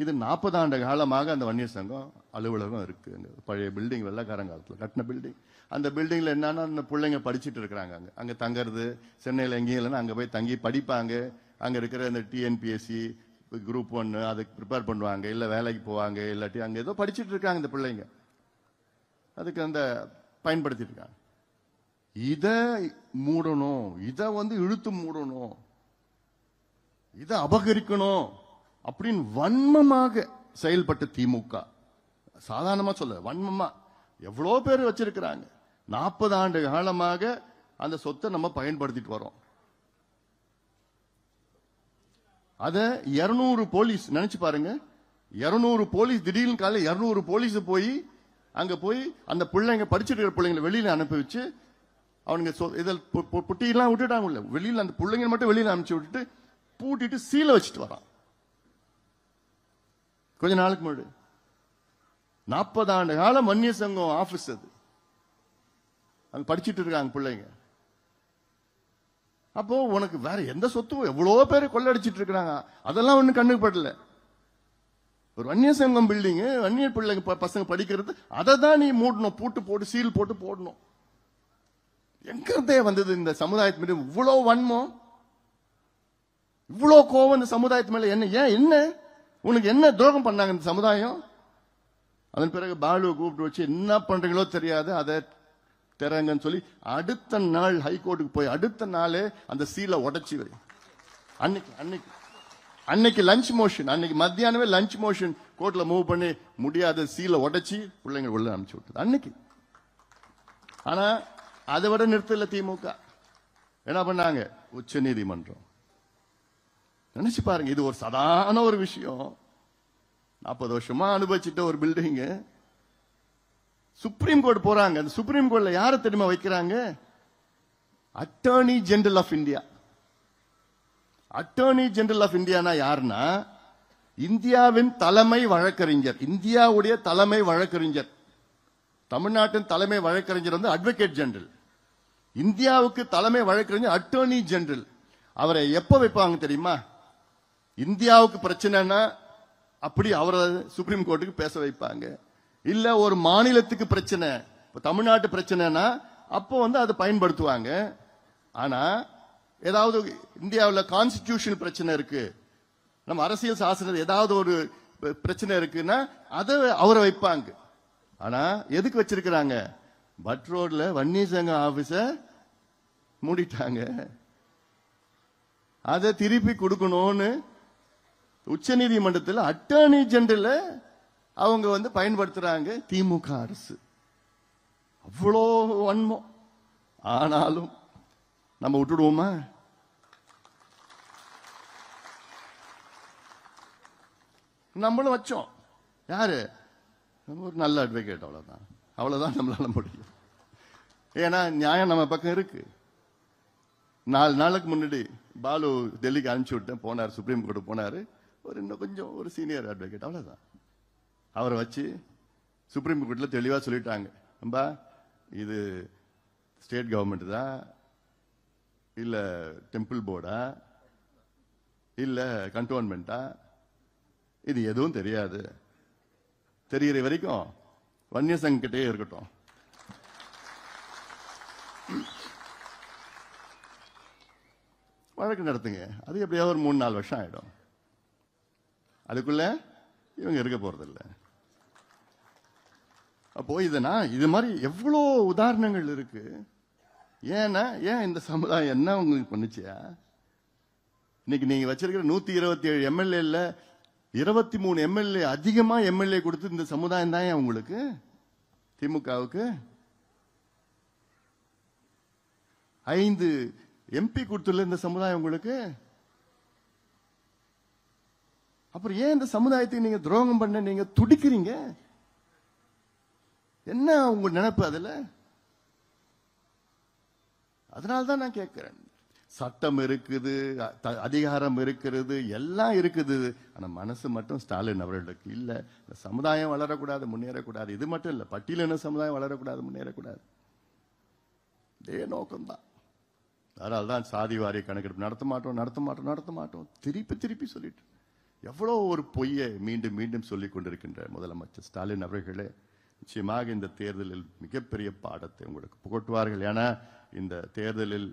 இது 40 ஆண்டு காலமாக அந்த வன்னியர் சங்கம் அலுவலகம் இருக்கு. பழைய பில்டிங், வெள்ளக்காரங்காலத்தில் கட்டின பில்டிங். அந்த பில்டிங்ல என்னன்னா, அந்த பிள்ளைங்க படிச்சுட்டு இருக்கிறாங்க, அங்க தங்கறது, சென்னையில் எங்கேயும் இல்லைன்னா அங்க போய் தங்கி படிப்பாங்க. அங்க இருக்கிற இந்த டிஎன்பிஎஸ்சி குரூப் 1 அதுக்கு ப்ரிப்பேர் பண்ணுவாங்க, இல்ல வேலைக்கு போவாங்க, இல்லாட்டி அங்க ஏதோ படிச்சுட்டு இருக்காங்க இந்த பிள்ளைங்க, அதுக்கு அந்த பயன்படுத்திட்டு இருக்காங்க. இதை மூடணும், இதை இழுத்து மூடணும், இதை அபகரிக்கணும் அப்படின்னு வன்மமாக செயல்பட்ட திமுக, சாதாரணமா சொல்ல வன்மமா எவ்வளவு பேர் வச்சிருக்கிறாங்க. 40 ஆண்டு காலமாக அந்த சொத்தை நம்ம பயன்படுத்திட்டு வரோம். அத 200 போலீஸ் நினைச்சு பாருங்க, 200 போலீஸ் திடீர்னு காலையில் 200 போலீஸ் போய் அங்க போய் அந்த பிள்ளைங்க படிச்சுட்டு இருக்கிற பிள்ளைங்களை வெளியில அனுப்பி வச்சு, அவனுங்க இதில் புட்டியெல்லாம் விட்டுட்டாங்க உள்ள, வெளியில அந்த பிள்ளைங்க மட்டும் வெளியில அனுப்பிச்சு விட்டுட்டு பூட்டிட்டு சீலை வச்சுட்டு வரான். கொஞ்ச நாளுக்கு முன்னாடி 40 ஆண்டு காலம் வன்னியர் சங்கம் ஆபீஸ் அது. அங்க படிச்சிட்டு இருக்காங்க பிள்ளைங்க. அப்போ உனக்கு வேற எந்த சொத்தும் எவ்வளவு பேர் கொள்ளடிச்சிட்டு இருக்கிறாங்க, அதெல்லாம் ஒண்ணு கண்ணுக்கு படல. ஒரு வன்னிய சங்கம் பில்டிங், வன்னிய பிள்ளைங்க பசங்க படிக்கிறது, அதை தான் நீ மூடணும், பூட்டு போட்டு சீல் போட்டு போடணும். எங்கிருந்தே வந்தது இந்த சமுதாயத்து மீது இவ்வளவு வன்மம், இவ்வளவு கோவம் இந்த சமுதாயத்து மேல? என்ன ஏன், என்ன உனக்கு என்ன துரோகம் பண்ணாங்க இந்த சமுதாயம்? அதன் பிறகு பாலுவை கூப்பிட்டு வச்சு என்ன பண்றீங்களோ தெரியாது, அதை திறங்கன்னு சொல்லி அடுத்த நாள் ஹைகோர்ட்டுக்கு போய் அடுத்த நாளே அந்த சீலை உடைச்சி வை. அன்னைக்கு லஞ்ச் மோஷன், அன்னைக்கு மத்தியானமே லஞ்ச் மோஷன் கோர்ட்ல மூவ் பண்ணி முடியாத சீலை உடைச்சி பிள்ளைங்க உள்ள அனுப்பிச்சு விட்டது அன்னைக்கு. ஆனா அதை விட நிறுத்தல திமுக. என்ன பண்ணாங்க? உச்ச நீதிமன்றம். நினைச்சு பாருங்க, இது ஒரு சாதாரண ஒரு விஷயம். 40 வருஷமா அனுபவிச்சுட்ட ஒரு பில்டிங் சுப்ரீம் கோர்ட் போறாங்க. அந்த சுப்ரீம் கோர்ட்ல யாரை தெரியுமா வைக்கிறாங்க? Attorney general of India. Attorney general of இந்தியானா யாருன்னா, இந்தியாவின் தலைமை வழக்கறிஞர், இந்தியாவுடைய தலைமை வழக்கறிஞர். தமிழ்நாட்டின் தலைமை வழக்கறிஞர் வந்து அட்வொகேட் ஜெனரல். இந்தியாவுக்கு தலைமை வழக்கறிஞர் அட்டர்னி ஜெனரல். அவரை எப்ப வைப்பாங்க தெரியுமா? இந்தியாவுக்கு பிரச்சனைனா அப்படி அவரை சுப்ரீம் கோர்ட்டுக்கு பேச வைப்பாங்க. இல்ல ஒரு மாநிலத்துக்கு பிரச்சனை, தமிழ்நாட்டு பிரச்சனைனா அப்போ வந்து அதை பயன்படுத்துவாங்க. ஆனா ஏதாவது இந்தியாவில் கான்ஸ்டிடியூஷனல் பிரச்சனை இருக்கு, நம்ம அரசியல் சாசனம் ஏதாவது ஒரு பிரச்சனை இருக்குன்னா அதை அவரை வைப்பாங்க. ஆனா எதுக்கு வச்சிருக்கிறாங்க? பட் ரோட்ல வன்னிய சங்க ஆபீஸ மூடிட்டாங்க. அதை திருப்பி கொடுக்கணும்னு உச்ச நீதிமன்றத்தில் அட்டர்னி ஜெனரல் அவங்க வந்து பயன்படுத்துறாங்க திமுக அரசு. அவ்வளோ வன்மம். ஆனாலும் நம்ம விட்டுடுவோமா? நம்மளும் வச்சோம். யாரு? நம்ம ஒரு நல்ல அட்வொகேட், அவ்வளவுதான். அவ்வளவுதான் நம்மளால முடியும். ஏன்னா நியாயம் நம்ம பக்கம் இருக்கு. 4 நாளுக்கு முன்னாடி பாலு டெல்லிக்கு அனுப்பிச்சு விட்டேன், போனார், சுப்ரீம் கோர்ட்டு போனாரு. ஒரு இன்னும் கொஞ்சம் ஒரு சீனியர் அட்வொகேட், அவ்வளவுதான். அவரை வச்சு சுப்ரீம் கோர்ட்ல தெளிவா சொல்லிட்டாங்க, நம்பா இது ஸ்டேட் கவர்மெண்ட் தான், இல்ல டெம்பிள் போர்டா, இல்ல கண்டோன்மெண்டா, இது எதுவும் தெரியாது. தெரிகிற வரைக்கும் வன்னிய சங்கிட்டே இருக்கட்டும். வழக்கு நடத்துங்க. அது எப்படியாவது ஒரு 3-4 வருஷம் ஆயிடும். அதுக்குள்ள இவங்க இருக்க போறதில்ல. அப்போ இது மாதிரி எவ்வளோ உதாரணங்கள் இருக்கு. ஏன்னா ஏன் இந்த சமுதாயம் என்ன உங்களுக்கு பண்ணுச்சியா? இன்னைக்கு நீங்க வச்சிருக்கிற 127 எம்எல்ஏல 23 எம்எல்ஏ அதிகமா எம்எல்ஏ கொடுத்து இந்த சமுதாயம் தான் உங்களுக்கு, திமுகவுக்கு 5 எம்பி கொடுத்துள்ள இந்த சமுதாயம் உங்களுக்கு. அப்புறம் ஏன் இந்த சமுதாயத்தை நீங்க துரோகம் பண்ண நீங்க துடிக்கிறீங்க? என்ன உங்க நினைப்பு அதுல? அதனால்தான் நான் கேட்கிறேன். சட்டம் இருக்குது, அதிகாரம் இருக்கிறது, எல்லாம் இருக்குது. ஆனா மனசு மட்டும் ஸ்டாலின் அவர்களுக்கு இல்ல. இந்த சமுதாயம் வளரக்கூடாது, முன்னேறக்கூடாது. இது மட்டும் இல்ல, பட்டியலின சமுதாயம் வளரக்கூடாது, முன்னேறக்கூடாது. இதே நோக்கம்தான். அதனால்தான் சாதி வாரிய கணக்கெடுப்பு நடத்த மாட்டோம் திருப்பி சொல்லிட்டு எவ்வளவு ஒரு பொய்யை மீண்டும் மீண்டும் சொல்லிக் கொண்டிருக்கின்ற முதலமைச்சர் ஸ்டாலின் அவர்களே நிச்சயமாக இந்த தேர்தலில் மிகப்பெரிய பாடத்தை உங்களுக்கு புகட்டுவார்கள். ஏன்னா இந்த தேர்தலில்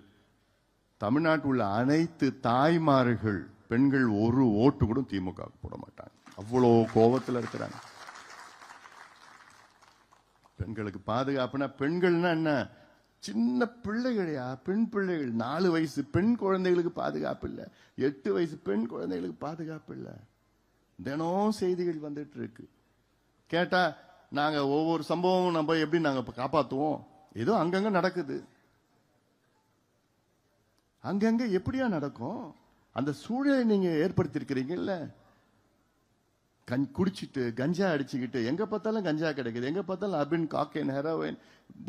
தமிழ்நாட்டில் உள்ள அனைத்து தாய்மார்கள், பெண்கள் ஒரு ஓட்டு கூட திமுக போட மாட்டாங்க. அவ்வளோ கோபத்தில் இருக்கிறாங்க. பெண்களுக்கு பாதுகாப்புனா, பெண்கள்னா என்ன? சின்ன பிள்ளைகளையா, பெண் பிள்ளைகள், 4 வயசு பெண் குழந்தைகளுக்கு பாதுகாப்பு இல்லை, 8 வயசு பெண் குழந்தைகளுக்கு பாதுகாப்பு இல்லை. தினம் செய்திகள் வந்துட்டு இருக்கு. கேட்டா நாங்க ஒவ்வொரு சம்பவம் நம்ம எப்படி நாங்க காப்பாத்துவோம்? ஏதோ அங்கங்க நடக்குது. அங்கங்க எப்படியா நடக்கும்? அந்த சூழலை நீங்க ஏற்படுத்தி இருக்கிறீங்கல்ல. குடிச்சிட்டு கஞ்சா அடிச்சுக்கிட்டு எங்க பார்த்தாலும் கஞ்சா கிடைக்குது, எங்க பார்த்தாலும் அபின், காக்கைன், ஹெரோயின்,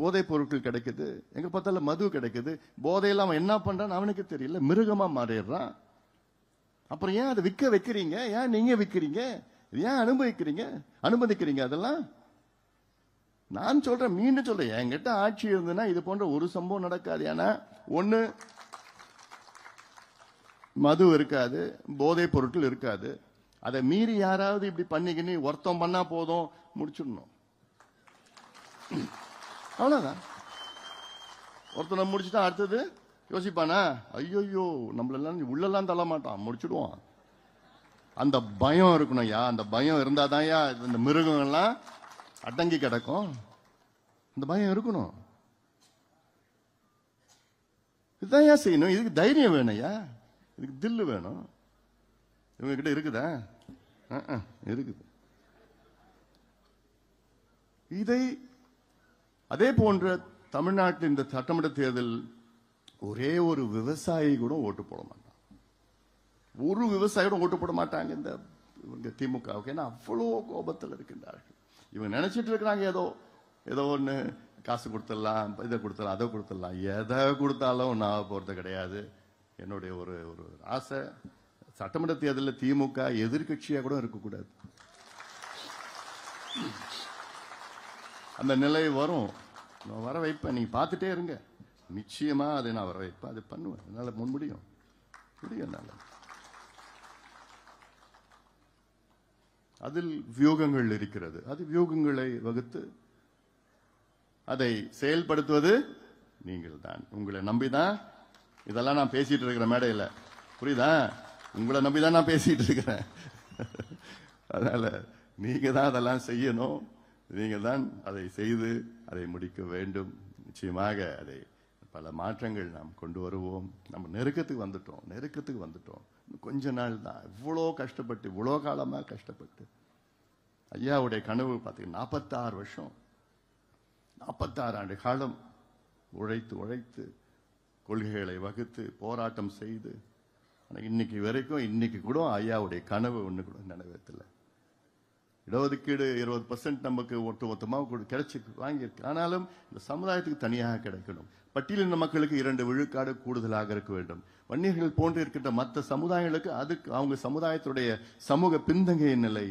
போதைப் பொருட்கள் கிடைக்குது, எங்க பார்த்தாலும் மது கிடைக்குது. போதையெல்லாம் அவன் என்ன பண்றான்னு அவனுக்கு தெரியல, மிருகமா மாறிடுறான். அப்புறம் ஏன் அதை விற்க வைக்கிறீங்க? ஏன் நீங்க விற்கிறீங்க? ஏன் அனுமதிக்கிறீங்க? அதெல்லாம் நான் சொல்றேன், மீண்டும் சொல்றேன், என்கிட்ட ஆட்சி இருந்ததுன்னா இது போன்ற ஒரு சம்பவம் நடக்காது. ஏன்னா ஒண்ணு மது இருக்காது, போதைப் பொருட்கள் இருக்காது. அதை மீறி யாராவது இப்படி பண்ணிக்கின்னு ஒருத்தம் பண்ணா போதும், முடிச்சிடணும். அவ்வளவுதான். ஒருத்தனை முடிச்சுட்டா அடுத்தது யோசிப்பானா, ஐயோ நம்மளெல்லாம் உள்ளெல்லாம் தள்ள மாட்டான், முடிச்சுடுவான். அந்த பயம் இருக்கணும் யா. அந்த பயம் இருந்தாதான் யா இந்த மிருகங்கள்லாம் அடங்கி கிடக்கும். இந்த பயம் இருக்கணும். இதுதான் ஏன் செய்யணும். இதுக்கு தைரியம் வேணும் ஐயா, இதுக்கு தில்லு வேணும். இவங்க கிட்ட இருக்குதா? இருக்குது. இதை அதே போன்ற தமிழ்நாட்டில் இந்த சட்டமன்ற தேர்தல் ஒரே ஒரு விவசாயி கூட ஓட்டு போட மாட்டாங்க. ஒரு விவசாயியோட ஓட்டு போட மாட்டாங்க இந்த இவங்க திமுகவுக்கு. ஏன்னா அவ்வளோ கோபத்தில் இருக்கின்றார்கள். இவங்க நினைச்சிட்டு இருக்கிறாங்க ஏதோ ஏதோ ஒன்று காசு கொடுத்துடலாம், இதை கொடுத்துடலாம், அதை கொடுத்துடலாம். எதை கொடுத்தாலும் நான் போறது கிடையாது. என்னுடைய ஒரு ஒரு ஆசை, சட்டமன்ற தேர்தலில் திமுக எதிர்கட்சியா கூட இருக்கக்கூடாது. அந்த நிலை வரும், நான் வர வைப்பேன். நீங்க பார்த்துட்டே இருங்க, நிச்சயமா அதை நான் வர வைப்பேன். அது பண்ணுவேன், என்னால முடியும். என்னால அதில் வியூகங்கள் இருக்கிறது. அது வியூகங்களை வகுத்து அதை செயல்படுத்துவது நீங்கள் தான். உங்களை நம்பிதான் இதெல்லாம் நான் பேசிட்டு இருக்கிற மேடையில், புரியுதா? உங்களை நம்பிதான் நான் பேசிட்டு இருக்கிறேன். அதனால நீங்க தான் அதெல்லாம் செய்யணும். நீங்க தான் அதை செய்து அதை முடிக்க வேண்டும். நிச்சயமாக அதை பல மாற்றங்கள் நாம் கொண்டு வருவோம். நம்ம நெருக்கத்துக்கு வந்துட்டோம். கொஞ்ச நாள் தான். இவ்வளோ கஷ்டப்பட்டு, இவ்வளோ காலமா கஷ்டப்பட்டு ஐயாவுடைய கனவு பார்த்தீங்கன்னா 46 வருஷம், 46 ஆண்டு காலம் உழைத்து கொள்கைகளை வகுத்து போராட்டம் செய்து இன்னைக்கு வரைக்கும், இன்னைக்கு கூட ஐயாவுடைய கனவு ஒண்ணு கூட நிறைவேற்றல. இடஒதுக்கீடு 20% நமக்கு ஒட்டுமொத்தமாக கிடைச்சி வாங்கியிருக்கு. ஆனாலும் இந்த சமுதாயத்துக்கு தனியாக கிடைக்கணும். பட்டியலின மக்களுக்கு 2 விழுக்காடு கூடுதலாக இருக்க வேண்டும். வன்னியர்கள் போன்று இருக்கின்ற மற்ற சமுதாயங்களுக்கு அதுக்கு அவங்க சமுதாயத்துடைய சமூக பின்தங்கிய நிலை,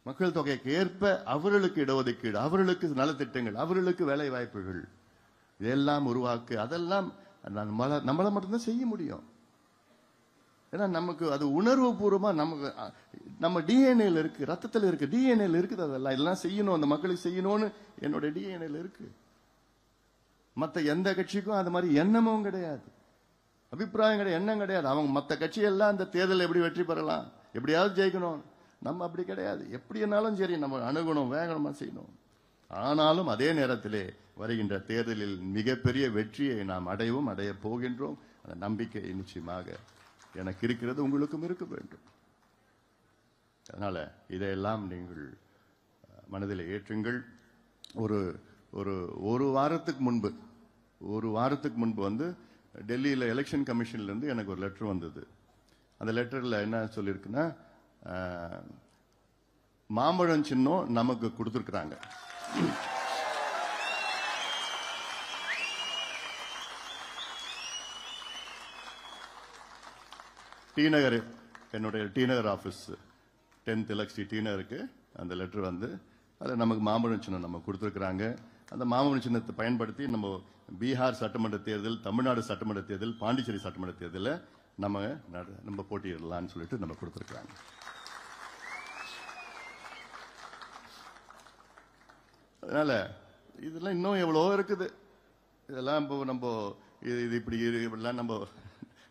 மக்கள் தொகைக்கு ஏற்ப அவர்களுக்கு இடஒதுக்கீடு, அவர்களுக்கு நலத்திட்டங்கள், அவர்களுக்கு வேலை வாய்ப்புகள் இதெல்லாம் உருவாக்கு. அதெல்லாம் நம்மள மட்டும்தான் செய்ய முடியும். ஏன்னா நமக்கு அது உணர்வு பூர்வமா நமக்கு நம்ம டிஎன்ஏல இருக்கு, ரத்தத்தில் இருக்கு, டிஎன்ஏல இருக்குது. அதெல்லாம் இதெல்லாம் செய்யணும், அந்த மக்களுக்கு செய்யணும்னு என்னோட டிஎன்ஏல இருக்கு. மற்ற எந்த கட்சிக்கும் அது மாதிரி எண்ணமும் கிடையாது, அபிப்பிராயம் கிடையாது, எண்ணம் கிடையாது. அவங்க மற்ற கட்சியெல்லாம் அந்த தேர்தல் எப்படி வெற்றி பெறலாம், எப்படியாவது ஜெயிக்கணும். நம்ம அப்படி கிடையாது. எப்படி என்னாலும் சரி நம்ம அணுகணும், வேகமா செய்யணும். ஆனாலும் அதே நேரத்திலே வருகின்ற தேர்தலில் மிகப்பெரிய வெற்றியை நாம் அடைய போகின்றோம். அந்த நம்பிக்கை நிச்சயமாக எனக்கு இருக்கிறது, உங்களுக்கும் இருக்க வேண்டும். அதனால இதையெல்லாம் நீங்கள் மனதில் ஏற்றுங்கள். ஒரு வாரத்துக்கு முன்பு வந்து டெல்லியில் எலெக்ஷன் கமிஷன்ல இருந்து எனக்கு ஒரு லெட்டர் வந்தது. அந்த லெட்டர்ல என்ன சொல்லியிருக்குன்னா, மாம்பழம் சின்னம் நமக்கு கொடுத்துருக்குறாங்க. டி நகர், என்னுடைய டி நகர் ஆபீஸ் 10th எலக்ட்ரி டி நகருக்கு அந்த லெட்டர் வந்து அதில் நமக்கு மாம்பழம் சின்னம் நம்ம கொடுத்துருக்குறாங்க. அந்த மாம்பழம் சின்னத்தை பயன்படுத்தி நம்ம பீகார் சட்டமன்ற தேர்தல், தமிழ்நாடு சட்டமன்ற தேர்தல், பாண்டிச்சேரி சட்டமன்ற தேர்தலில் நம்ம போட்டியிடலாம்னு சொல்லிட்டு நம்ம கொடுத்துருக்காங்க. அதனால இதெல்லாம் இன்னும் எவ்வளோ இருக்குது. இதெல்லாம் இப்போ நம்ம இது இப்படி இப்படிலாம் நம்ம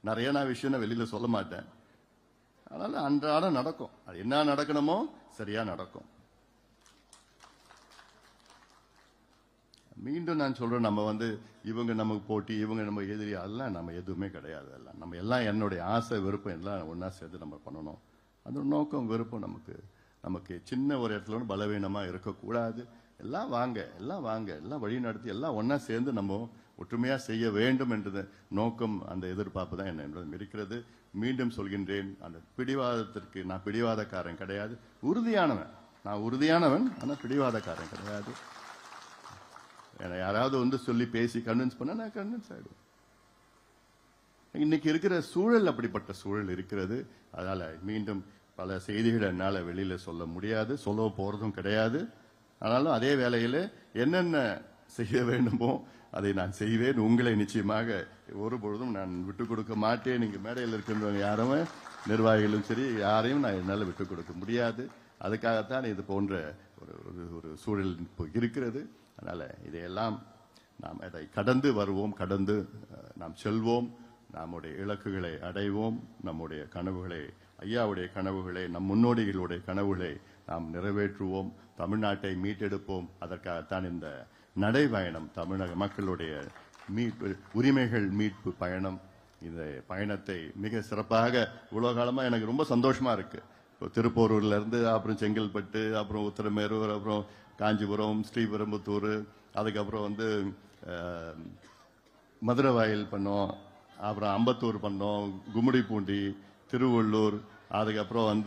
நிறைய விஷயம் நான் வெளியில சொல்ல மாட்டேன். அதனால அன்றாடம் நடக்கும். அது என்ன நடக்கணுமோ சரியா நடக்கும். மீண்டும் நான் சொல்றேன், நம்ம வந்து இவங்க நமக்கு போட்டி, இவங்க நம்ம எதிரி, அதெல்லாம் நம்ம எதுவுமே கிடையாது. எல்லாம் நம்ம எல்லாம் என்னுடைய ஆசை விருப்பம் எல்லாம் ஒன்னா சேர்த்து நம்ம பண்ணணும். அந்த நோக்கம் விருப்பம் நமக்கு சின்ன ஒரு இடத்துல பலவீனமா இருக்கக்கூடாது. எல்லாம் வாங்க எல்லாம் வழி நடத்தி எல்லாம் ஒன்னா சேர்ந்து நம்ம ஒற்றுமையா செய்ய வேண்டும் என்ற நோக்கம், அந்த எதிர்பார்ப்பு தான் என்ன இருக்கிறது. மீண்டும் சொல்கின்றேன், அந்த பிடிவாதத்திற்கு நான் பிடிவாதக்காரன் கிடையாது, நான் உறுதியானவன். ஆனா பிடிவாதக்காரன் கிடையாது. யாராவது வந்து சொல்லி பேசி கன்வின்ஸ் பண்ண நான் கன்வின்ஸ் ஆயிடுவேன். இன்னைக்கு இருக்கிற சூழல் அப்படிப்பட்ட சூழல் இருக்கிறது. அதனால மீண்டும் பல செய்திகள் என்னால வெளியில சொல்ல முடியாது, சொல்ல போறதும் கிடையாது. ஆனாலும் அதே வேளையில் என்னென்ன செய்ய வேண்டுமோ அதை நான் செய்வேன். உங்களை நிச்சயமாக ஒரு பொழுதும் நான் விட்டுக் கொடுக்க மாட்டேன். நீங்க மேடையில் இருக்கின்றவங்க யாருமே நிர்வாகிகளும் சரி யாரையும் நான் என்னால் விட்டுக் கொடுக்க முடியாது. அதுக்காகத்தான் இது போன்ற ஒரு சூழல் இப்போ இருக்கிறது. அதனால இதையெல்லாம் நாம் அதை கடந்து வருவோம், கடந்து நாம் செல்வோம், நம்முடைய இலக்குகளை அடைவோம், நம்முடைய கனவுகளை, ஐயாவுடைய கனவுகளை, நம் முன்னோடிகளுடைய கனவுகளை நாம் நிறைவேற்றுவோம், தமிழ்நாட்டை மீட்டெடுப்போம். அதற்காகத்தான் இந்த நடைபயணம், தமிழக மக்களுடைய மீட்பு, உரிமைகள் மீட்பு பயணம். இந்த பயணத்தை மிக சிறப்பாக இவ்வளவு காலமா எனக்கு ரொம்ப சந்தோஷமா இருக்கு. இப்போ திருப்போரூர்ல இருந்து அப்புறம் செங்கல்பட்டு, அப்புறம் உத்தரமேரூர், அப்புறம் காஞ்சிபுரம், ஸ்ரீபெரும்புத்தூர், அதுக்கப்புறம் மதுரவாயில் பண்ணோம், அப்புறம் அம்பத்தூர் பண்ணோம், கும்மிடிப்பூண்டி, திருவள்ளூர், அதுக்கப்புறம்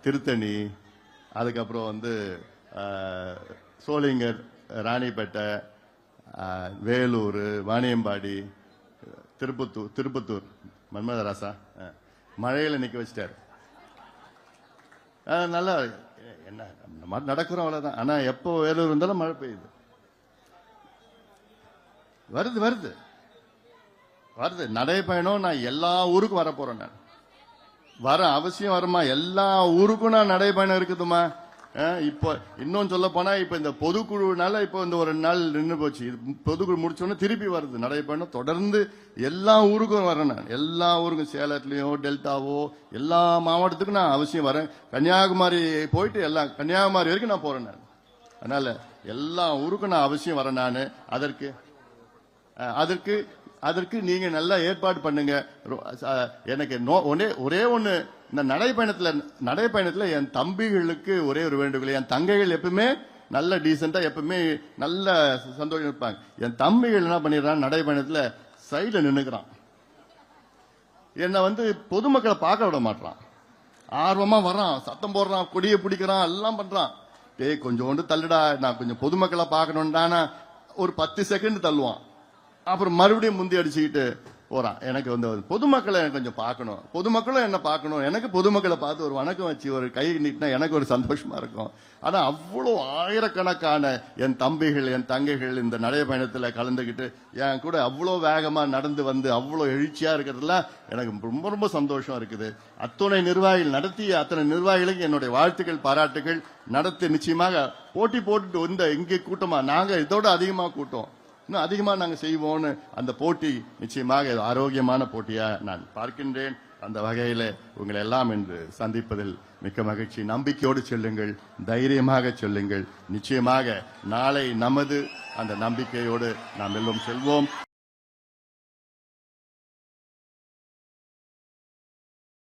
திருத்தணி, அதுக்கப்புறம் சோளிங்கர், ராணிப்பேட்டை, வேலூர், வாணியம்பாடி, திருப்பத்தூர் மன்மதராசா மழையில நிக்க வச்சிட்டாரு. நல்லா என்ன இந்த மாதிரி நடக்கிறோம், அவ்வளவுதான். ஆனா எப்போ வேலூர் இருந்தாலும் மழை பெய்யுது, வருது வருது வருது. நடைபயணம் நான் எல்லா ஊருக்கும் வர போறேன். நான் வர அவசியம் வருமா? எல்லா ஊருக்கும் நான் நடைபயணம் இருக்குதுமா. இப்போ இன்னும் சொல்ல போனா இப்ப இந்த பொதுக்குழுனால இப்ப இந்த ஒரு நாள் நின்று போச்சு. பொதுக்குழு முடிச்சோன்னு திருப்பி வருது நடைபயணம். தொடர்ந்து எல்லா ஊருக்கும் வரேன் நான். எல்லா ஊருக்கும், சேலத்துலயோ டெல்டாவோ எல்லா மாவட்டத்துக்கும் நான் அவசியம் வரேன். கன்னியாகுமரி போயிட்டு கன்னியாகுமரி வரைக்கும் நான் போறேன் நான். அதனால எல்லா ஊருக்கும் நான் அவசியம் வரேன் நான். அதற்கு நீங்க நல்லா ஏற்பாடு பண்ணுங்க. எனக்கு ஒரே ஒண்ணு, இந்த நடைப்பயணத்துல என் தம்பிகளுக்கு ஒரே ஒரு வேண்டுகோள். என் தங்கைகள் எப்பவுமே நல்ல டீசெண்டா, எப்பவுமே நல்ல சந்தோஷம் இருப்பாங்க. என் தம்பிகள் என்ன பண்ணிடுறான், நடைப்பயணத்துல சைடுல நின்னுக்கிறான். என்ன பொதுமக்களை பார்க்க விட மாட்டான். ஆர்வமா வரான், சத்தம் போடுறான், கொடியை பிடிக்கிறான், எல்லாம் பண்றான். கொஞ்சோண்டு தள்ளுடா, நான் கொஞ்சம் பொதுமக்களை பார்க்கணும்டானா ஒரு 10 செகண்ட் தள்ளுவான். அப்புறம் மறுபடியும் முந்தி அடிச்சுக்கிட்டு போறான். எனக்கு பொதுமக்களை கொஞ்சம் பார்க்கணும், பொதுமக்களும் என்ன பார்க்கணும். எனக்கு பொதுமக்களை பார்த்து ஒரு வணக்கம் வச்சு ஒரு கை நீட்டினா எனக்கு ஒரு சந்தோஷமா இருக்கும். ஆனா அவ்வளவு ஆயிரக்கணக்கான என் தம்பிகள், என் தங்கைகள் இந்த நடைபயணத்துல கலந்துகிட்டு என் கூட அவ்வளவு வேகமா நடந்து அவ்வளவு எழுச்சியா இருக்கிறதுல எனக்கு ரொம்ப ரொம்ப சந்தோஷம் இருக்குது. அத்தனை நிர்வாகிகள் நடத்திய அத்தனை நிர்வாகிகளுக்கு என்னுடைய வாழ்த்துக்கள், பாராட்டுகள். நடத்தி நிச்சயமாக போட்டி போட்டுட்டு இங்கே கூட்டமா நாங்க இதோட அதிகமா கூட்டம், இன்னும் அதிகமா நாங்க செய்வோம்னு அந்த போட்டி நிச்சயமாக ஆரோக்கியமான போட்டியா நான் பார்க்கின்றேன். அந்த வகையில உங்களை எல்லாம் இன்று சந்திப்பதில் மிக்க மகிழ்ச்சி. நம்பிக்கையோடு செல்லுங்கள், தைரியமாக செல்லுங்கள். நிச்சயமாக நாளை நமது. அந்த நம்பிக்கையோடு நாம் எல்லாம் செல்வோம்.